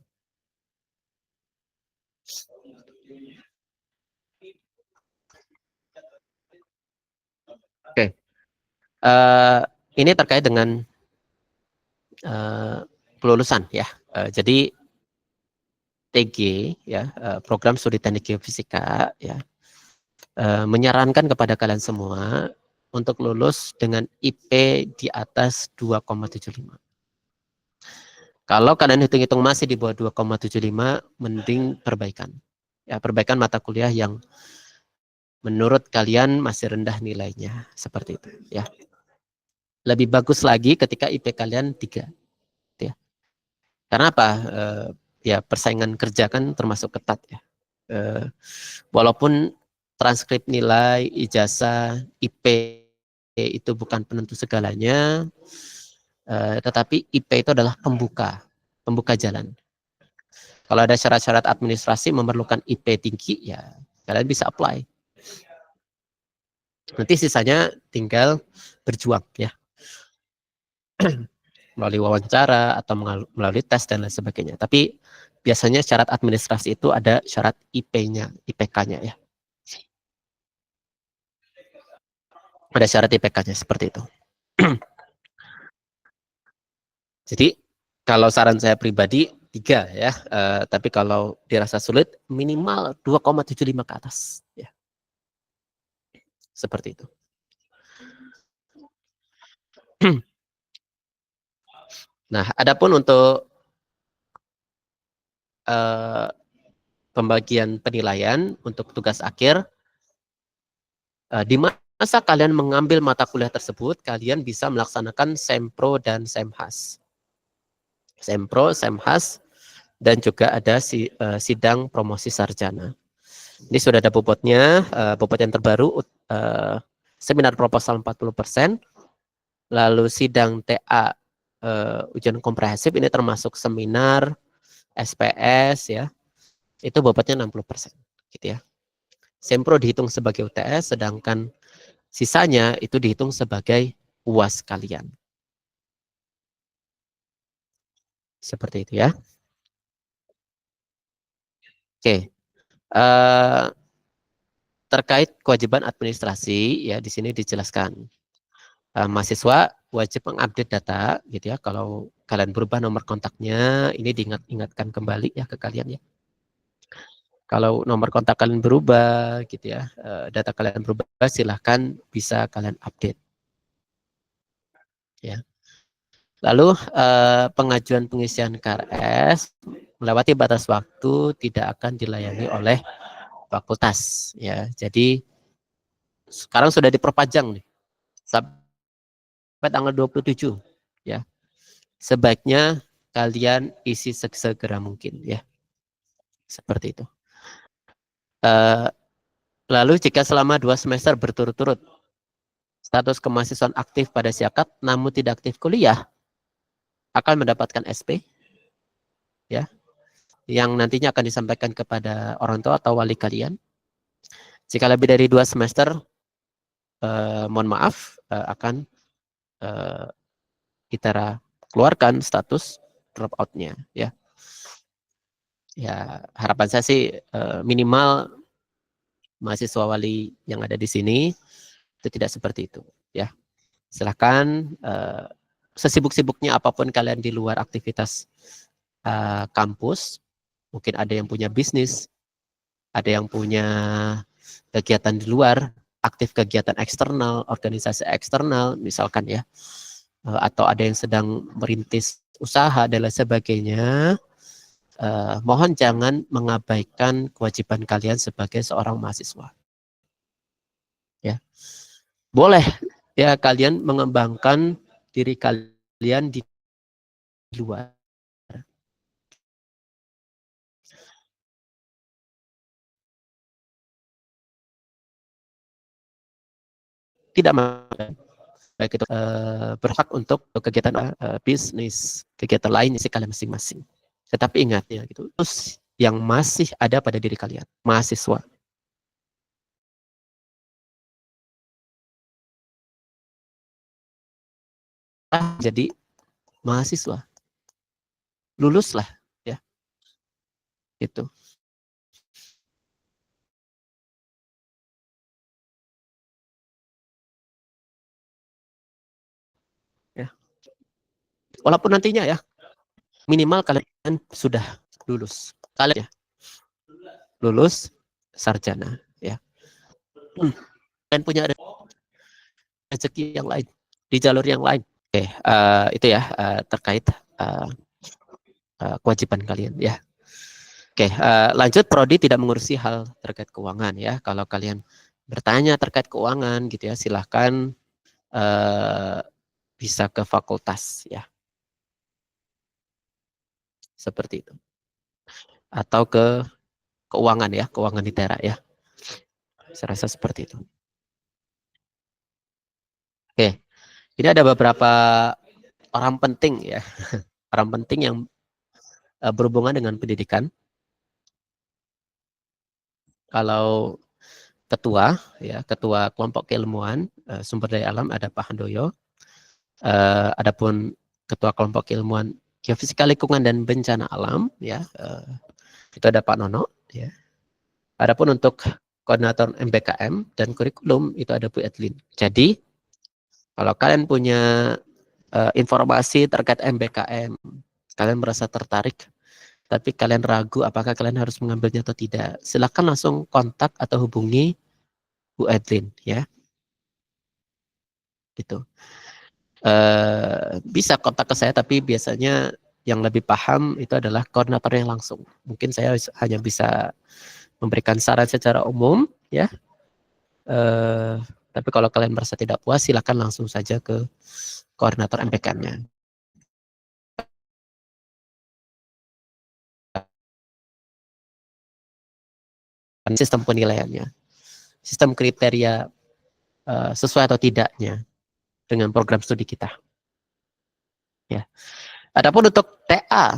Oke. Ini terkait dengan kelulusan ya. Jadi TG ya, program studi teknik geofisika ya, menyarankan kepada kalian semua untuk lulus dengan IP di atas 2,75. Kalau kalian hitung-hitung masih di bawah 2,75, mending perbaikan. Ya, perbaikan mata kuliah yang menurut kalian masih rendah nilainya, seperti itu ya. Lebih bagus lagi ketika IP kalian 3. Ya. Karena apa? Ya persaingan kerja kan termasuk ketat ya. Walaupun transkrip nilai, ijazah, IP itu bukan penentu segalanya, tetapi IP itu adalah pembuka jalan. Kalau ada syarat-syarat administrasi memerlukan IP tinggi, ya kalian bisa apply. Nanti sisanya tinggal berjuang ya, melalui wawancara atau melalui tes dan lain sebagainya. Tapi biasanya syarat administrasi itu ada syarat IP-nya, IPK-nya ya. Ada syarat IPK-nya seperti itu. Jadi kalau saran saya pribadi 3 ya, tapi kalau dirasa sulit minimal 2,75 ke atas ya. Seperti itu. Nah, adapun untuk pembagian penilaian untuk tugas akhir, di masa kalian mengambil mata kuliah tersebut, kalian bisa melaksanakan Sempro dan Semhas. Sempro, Semhas, dan juga ada sidang promosi sarjana. Ini sudah ada bobotnya, bobot yang terbaru, seminar proposal 40%, lalu sidang TA ujian komprehensif, ini termasuk seminar, SPS ya, itu bobotnya 60%. Gitu ya. Sempro dihitung sebagai UTS, sedangkan sisanya itu dihitung sebagai UAS kalian. Seperti itu ya. Oke. Terkait kewajiban administrasi ya di sini dijelaskan. Mahasiswa wajib mengupdate data gitu ya. Kalau kalian berubah nomor kontaknya, ini diingatkan kembali ya ke kalian ya. Kalau nomor kontak kalian berubah gitu ya, data kalian berubah, silahkan bisa kalian update. Ya. Lalu pengajuan pengisian KRS melewati batas waktu tidak akan dilayani oleh fakultas ya. Jadi sekarang sudah diperpanjang nih sampai tanggal 27 ya. Sebaiknya kalian isi segera mungkin ya. Seperti itu. Lalu jika selama 2 semester berturut-turut status kemahasiswaan aktif pada Siakat namun tidak aktif kuliah, akan mendapatkan SP ya, yang nantinya akan disampaikan kepada orang tua atau wali kalian. Jika lebih dari 2 semester, mohon maaf, akan kita keluarkan status dropout-nya ya. Ya, harapan saya sih minimal mahasiswa wali yang ada di sini itu tidak seperti itu ya. Silahkan sesibuk-sibuknya apapun kalian di luar aktivitas kampus, mungkin ada yang punya bisnis, ada yang punya kegiatan di luar, aktif kegiatan eksternal, organisasi eksternal misalkan ya, atau ada yang sedang merintis usaha dan lain sebagainya. Mohon jangan mengabaikan kewajiban kalian sebagai seorang mahasiswa. Ya, boleh ya kalian mengembangkan diri kalian di luar. Tidak baik itu berhak untuk kegiatan bisnis, kegiatan lain sih kalian masing-masing. Tetapi ingat ya gitu, terus yang masih ada pada diri kalian, mahasiswa. Jadi mahasiswa, luluslah ya, itu. Ya. Walaupun nantinya ya, minimal kalian sudah lulus. Kalian ya, lulus sarjana ya. Kalian punya rezeki yang lain di jalur yang lain. Oke, itu ya terkait kewajiban kalian ya. Oke, lanjut, prodi tidak mengurusi hal terkait keuangan ya. Kalau kalian bertanya terkait keuangan gitu ya, silahkan bisa ke fakultas ya. Seperti itu. Atau ke keuangan ya, keuangan litera ya. Saya rasa seperti itu. Oke, ini ada beberapa orang penting ya. Orang penting yang berhubungan dengan pendidikan. Kalau ketua ya, ketua kelompok keilmuan sumber daya alam ada Pak Handoyo. Adapun ketua kelompok keilmuan geofisika lingkungan dan bencana alam ya, itu ada Pak Nono ya. Adapun untuk koordinator MBKM dan kurikulum itu ada Bu Edlin. Jadi kalau kalian punya informasi terkait MBKM, kalian merasa tertarik tapi kalian ragu apakah kalian harus mengambilnya atau tidak, silakan langsung kontak atau hubungi Bu Edlin ya. Gitu. Bisa kontak ke saya, tapi biasanya yang lebih paham itu adalah koordinatornya langsung. Mungkin saya hanya bisa memberikan saran secara umum ya. Tapi kalau kalian merasa tidak puas, silakan langsung saja ke koordinator MPK-nya. Sistem penilaiannya, sistem kriteria sesuai atau tidaknya dengan program studi kita. Ya. Adapun untuk TA,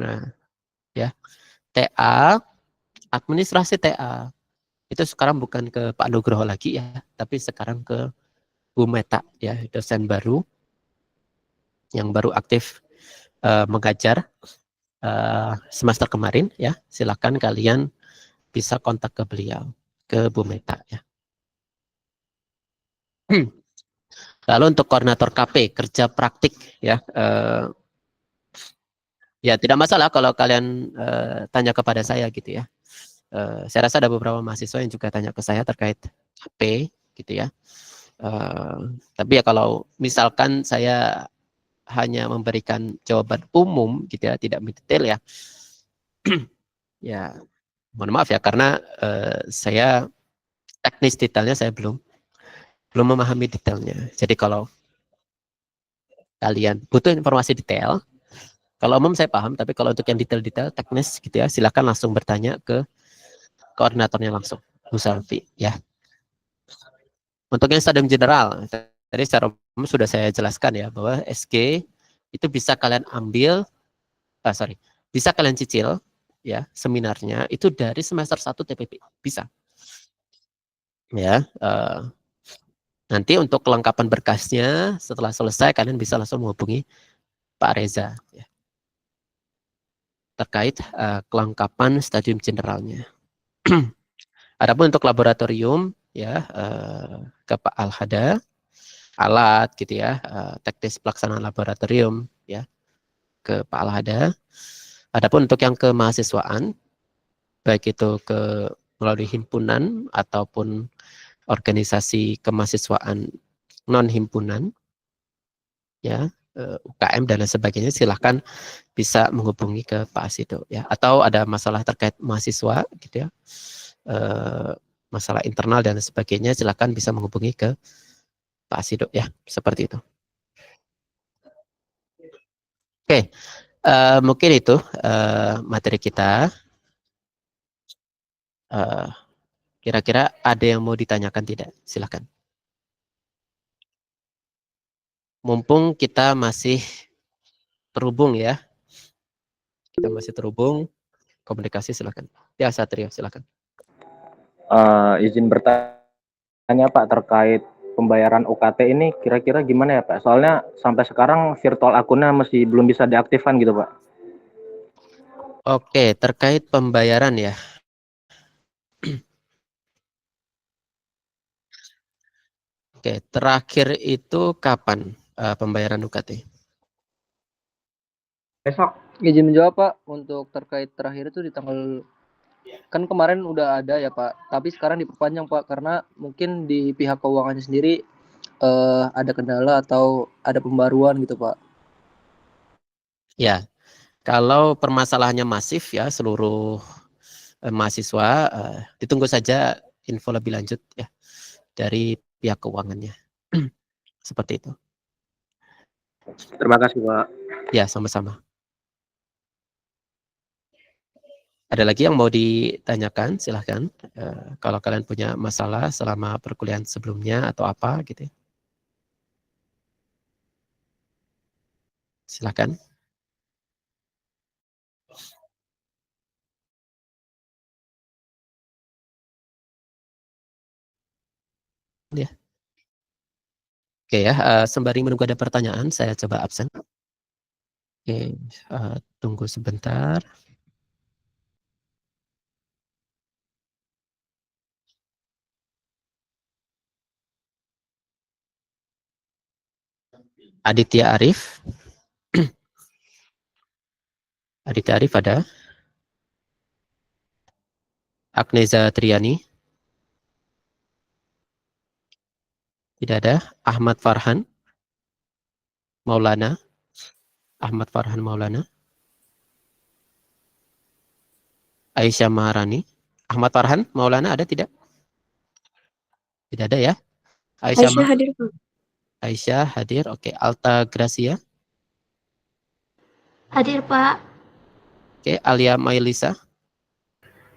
nah, ya, TA, administrasi TA itu sekarang bukan ke Pak Nugroho lagi ya, tapi sekarang ke Bu Meta ya, dosen baru yang baru aktif mengajar semester kemarin ya. Silakan kalian bisa kontak ke beliau, ke Bu Meta ya. Lalu untuk koordinator KP kerja praktik ya, ya tidak masalah kalau kalian tanya kepada saya gitu ya. Saya rasa ada beberapa mahasiswa yang juga tanya ke saya terkait KP gitu ya. Tapi ya kalau misalkan saya hanya memberikan jawaban umum gitu ya, tidak detail ya, ya mohon maaf ya, karena saya teknis detailnya saya belum memahami detailnya. Jadi kalau kalian butuh informasi detail, kalau umum saya paham, tapi kalau untuk yang detail-detail teknis gitu ya, silakan langsung bertanya ke koordinatornya langsung, Bu Salvi ya. Untuk yang stadium general, tadi secara umum sudah saya jelaskan ya, bahwa SG itu bisa kalian ambil, bisa kalian cicil ya seminarnya itu dari semester 1 TPP, bisa. Ya, nanti untuk kelengkapan berkasnya setelah selesai kalian bisa langsung menghubungi Pak Reza ya, terkait kelengkapan stadium generalnya. Adapun untuk laboratorium ya ke Pak Alhada, alat gitu ya, teknis pelaksanaan laboratorium ya ke Pak Alhada. Adapun untuk yang kemahasiswaan, baik itu melalui himpunan ataupun organisasi kemahasiswaan non himpunan ya, UKM dan lain sebagainya, silahkan bisa menghubungi ke Pak Asido ya, atau ada masalah terkait mahasiswa gitu ya, masalah internal dan sebagainya, silahkan bisa menghubungi ke Pak Asido ya, seperti itu. Oke, mungkin itu materi kita. Kira-kira ada yang mau ditanyakan tidak? Silahkan. Mumpung kita masih terhubung ya, kita masih terhubung, komunikasi silahkan. Ya Satrio silahkan. Izin bertanya Pak terkait pembayaran UKT ini kira-kira gimana ya Pak? Soalnya sampai sekarang virtual akunnya masih belum bisa diaktifkan gitu Pak. Oke, terkait pembayaran ya. Oke, terakhir itu kapan pembayaran UKT? Besok. Izin menjawab Pak, untuk terkait terakhir itu di tanggal, kan kemarin udah ada ya Pak, tapi sekarang diperpanjang Pak karena mungkin di pihak keuangannya sendiri ada kendala atau ada pembaruan gitu Pak. Ya, kalau permasalahannya masif ya seluruh mahasiswa, ditunggu saja info lebih lanjut ya dari pihak keuangannya. Seperti itu. Terima kasih Pak. Ya, sama-sama. Ada lagi yang mau ditanyakan? Silahkan. Kalau kalian punya masalah selama perkuliahan sebelumnya atau apa gitu ya. Silahkan. Ya. Oke ya, sembari menunggu ada pertanyaan, saya coba absen. Oke, tunggu sebentar. Aditya Arif. Aditya Arif ada. Agneza Triani. Tidak ada. Ahmad Farhan Maulana. Ahmad Farhan Maulana. Aisyah Maharani. Ahmad Farhan Maulana ada tidak? Tidak ada ya. Aisyah hadir Pak. Aisyah hadir. Oke, Alta Gracia. Hadir Pak. Oke, Alia Mailisa.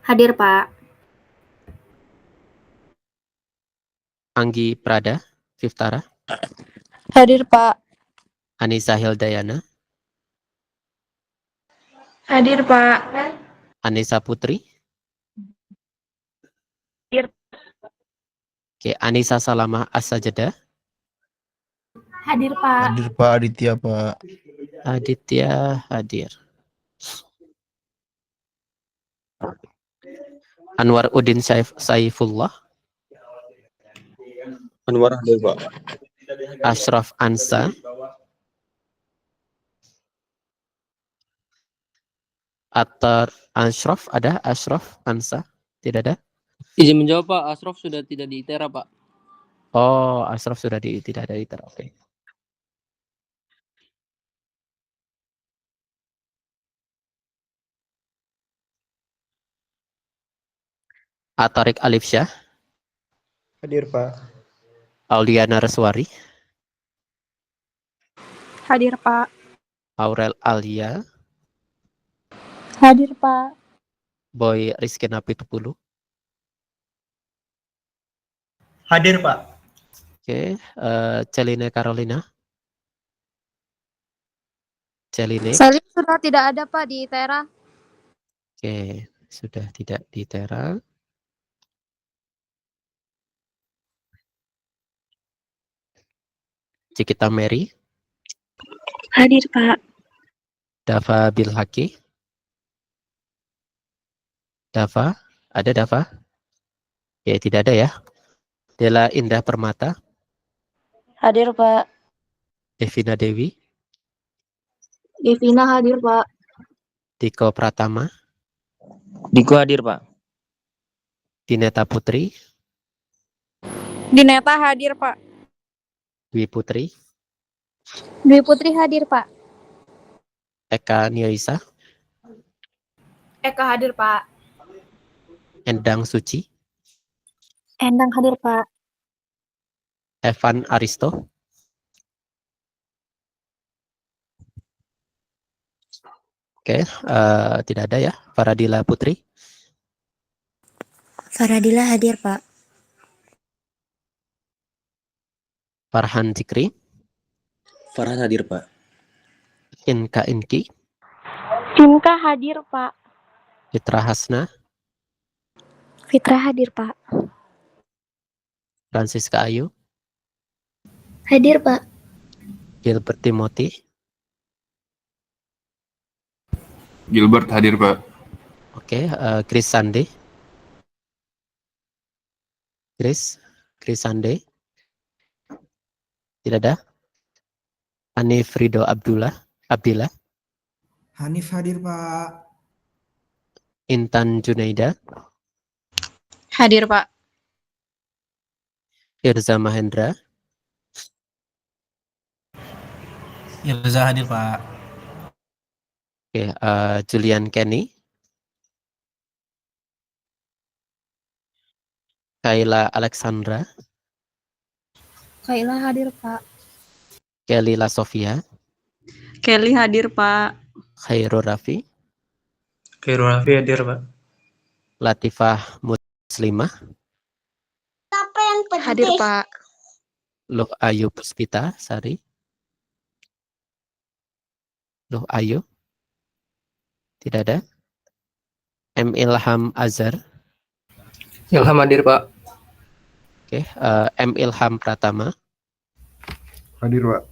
Hadir Pak. Anggi Prada Viftara. Hadir Pak. Anissa Hildayana. Hadir Pak. Anissa Putri. Hadir. Oke, Anissa Salamah As-Sajada. Hadir Pak. Hadir Pak Aditya Pak. Aditya hadir. Anwar Udin Saifullah. Anwar hadir Pak. Ashraf Ansa. Atar Ashraf ada? Ashraf Ansa? Tidak ada? Izin menjawab Pak, Asraf sudah tidak di ITERA Pak. Oh, Ashraf sudah tidak ada ITERA. Oke. Atarik Alif Syah. Hadir Pak. Auliana Reswari. Hadir, Pak. Aurel Alia, Hadir, Pak. Boy Rizky Napitupulu. Hadir, Pak. Oke, Celine Carolina. Celine. Salim sudah tidak ada, Pak, di Tera. Oke, sudah tidak di Tera. Cikita Mary. Hadir, Pak. Dava Bilhaki. Dava, ada Dava? Ya, tidak ada ya. Dela Indah Permata. Hadir, Pak. Devina Dewi. Devina hadir, Pak. Diko Pratama. Diko hadir, Pak. Dineta Putri. Dineta hadir, Pak. Dwi Putri. Dwi Putri hadir, Pak. Eka Nirisa. Eka hadir, Pak. Endang Suci. Endang hadir, Pak. Evan Aristo. Oke, tidak ada ya. Faradila Putri. Faradila hadir, Pak. Farhan Cikri. Farhan hadir, Pak. Inka Inki. Cinka hadir, Pak. Fitra Hasna. Fitra hadir, Pak. Francisca Ayu. Hadir, Pak. Gilbert Timothy. Gilbert hadir, Pak. Oke, Chris Sande. Chris Sande. Tidak ada. Hanif Rido Abdillah. Hanif hadir, Pak. Intan Junaida. Hadir, Pak. Irza Mahendra. Irza hadir, Pak. Oke, Julian Kenny. Kayla Alexandra. Kaila hadir, Pak. Kelly Lasofia. Kelly hadir, Pak. Khairul Rafi. Khairul Rafi hadir, Pak. Latifah Muslimah. Hadir, Pak. Luh Ayu Puspita Sari. Luh Ayu. Tidak ada. M. Ilham Azhar. Ilham hadir, Pak. Oke, M. Ilham Pratama. Hadir, Pak.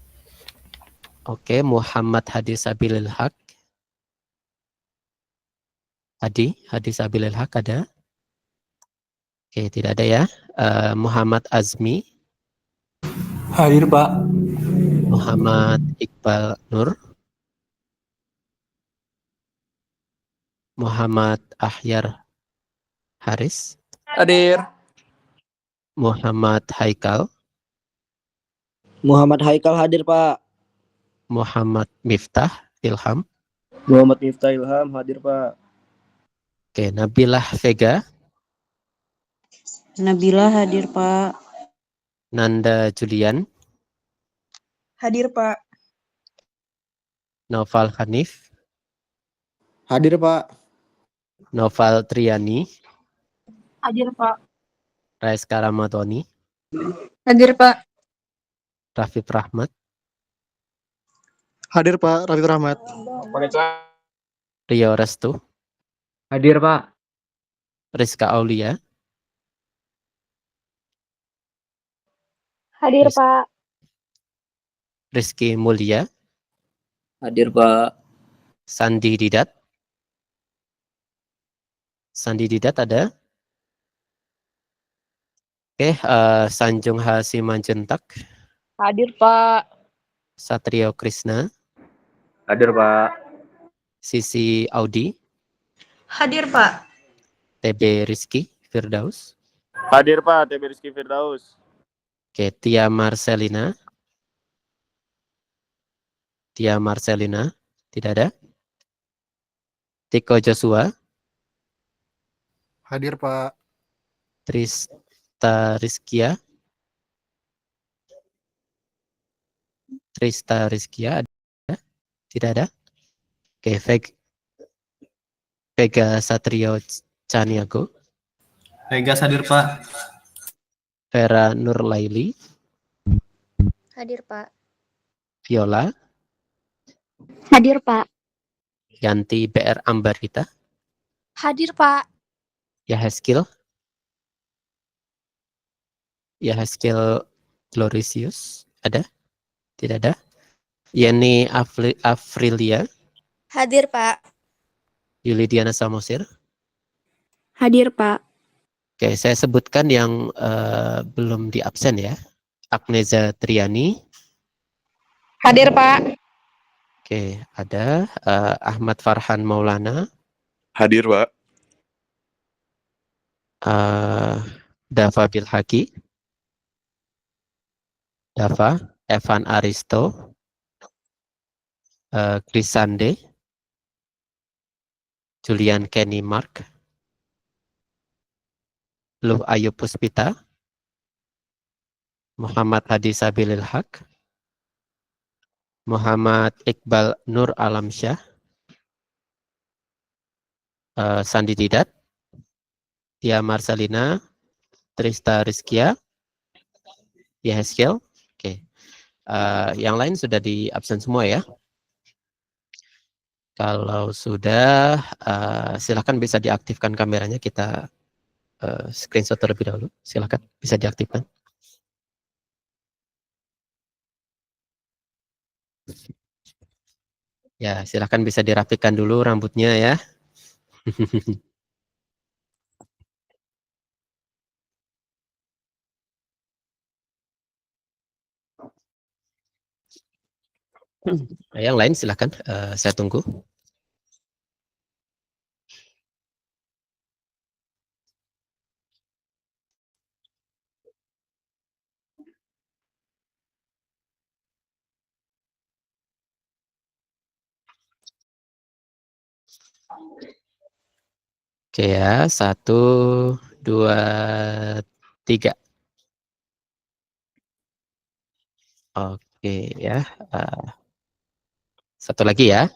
Oke, Muhammad Hadi Sabilil Haq. Hadi Sabilil Haq ada. Oke, tidak ada ya. Muhammad Azmi. Hadir, Pak. Muhammad Iqbal Nur. Muhammad Ahyar Haris. Hadir. Muhammad Haikal. Muhammad Haikal hadir, Pak. Muhammad Miftah Ilham. Muhammad Miftah Ilham hadir, Pak. Oke, Nabilah Vega. Nabila hadir, Pak. Nanda Julian. Hadir, Pak. Noval Hanif. Hadir, Pak. Noval Triani. Hadir, Pak. Raiska Ramadhani. Hadir, Pak. Rafif Rahmat. Hadir, Pak. Raffi Rahmat. Rio Restu. Hadir, Pak. Hadir, Rizka Aulia. Pak. Rizky Mulia. Hadir, Pak. Sandi Didat. Ada. Oke, Sanjung Hasimanjuntak. Hadir, Pak. Satrio Krishna. Hadir, Pak. Sisi Audi. Hadir, Pak. TB Rizky Firdaus. Hadir, Pak. TB Rizky Firdaus. Oke, Tia Marcelina. Tidak ada. Tiko Joshua. Hadir, Pak. Trista Rizkia. Trista Rizkia ada? Tidak ada? Oke, Vega Satrio Caniago, Vega hadir, Pak. Vera Nurlaili, Hadir, Pak. Viola, Hadir, Pak. Yanti BR Ambarita, Hadir, Pak. Yaheskil Glorisius, ada? Tidak ada? Yeni Afrilia, Hadir, Pak. Yulidiana Samosir. Hadir, Pak. Oke, saya sebutkan yang belum di absen ya. Agneza Triani. Hadir, Pak. Oke, ada Ahmad Farhan Maulana. Hadir, Pak. Dava Bilhaki. Dava, Evan Aristo. Krisande. Julian Kenny Mark. Luh Ayub Puspita. Muhammad Hadi Sabilil Haq. Muhammad Iqbal Nur Alamsyah. Sandi Didat. Tia Marcelina. Trista Rizkia. Yaheskel. Oke. Yang lain sudah di absen semua ya. Kalau sudah, silakan bisa diaktifkan kameranya. Kita screenshot terlebih dahulu. Silakan bisa diaktifkan. Ya, silakan bisa dirapikan dulu rambutnya ya. Nah, yang lain silakan, saya tunggu. Oke ya, 1, 2, 3. Oke ya, satu lagi ya.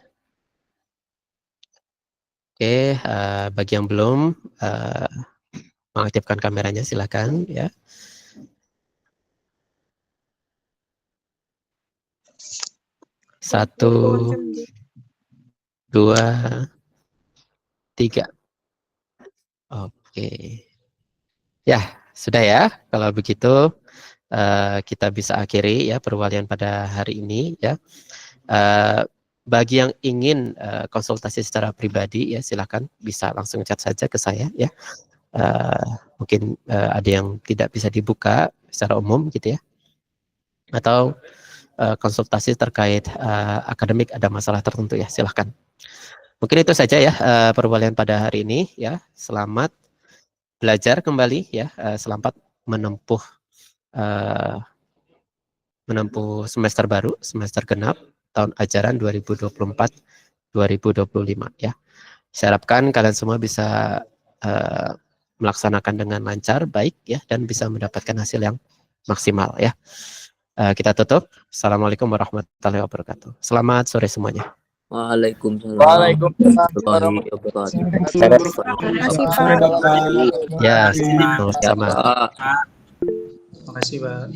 Oke, bagi yang belum mengaktifkan kameranya silakan ya. Satu, 2, 3. Oke. Ya, sudah ya. Kalau begitu kita bisa akhiri ya perwalian pada hari ini ya. Bagi yang ingin konsultasi secara pribadi ya silakan bisa langsung chat saja ke saya ya. Mungkin ada yang tidak bisa dibuka secara umum gitu ya. Atau konsultasi terkait akademik ada masalah tertentu ya silakan. Mungkin itu saja ya perwalian pada hari ini ya. Selamat belajar kembali ya. Selamat menempuh semester baru, semester genap tahun ajaran 2024-2025 ya. Saya harapkan kalian semua bisa melaksanakan dengan lancar, baik ya, dan bisa mendapatkan hasil yang maksimal ya. Kita tutup. Assalamualaikum warahmatullahi wabarakatuh. Selamat sore semuanya. Waalaikumsalam. Waalaikumsalam. Terima kasih, Pak. Ya, sama-sama. Terima kasih, Pak.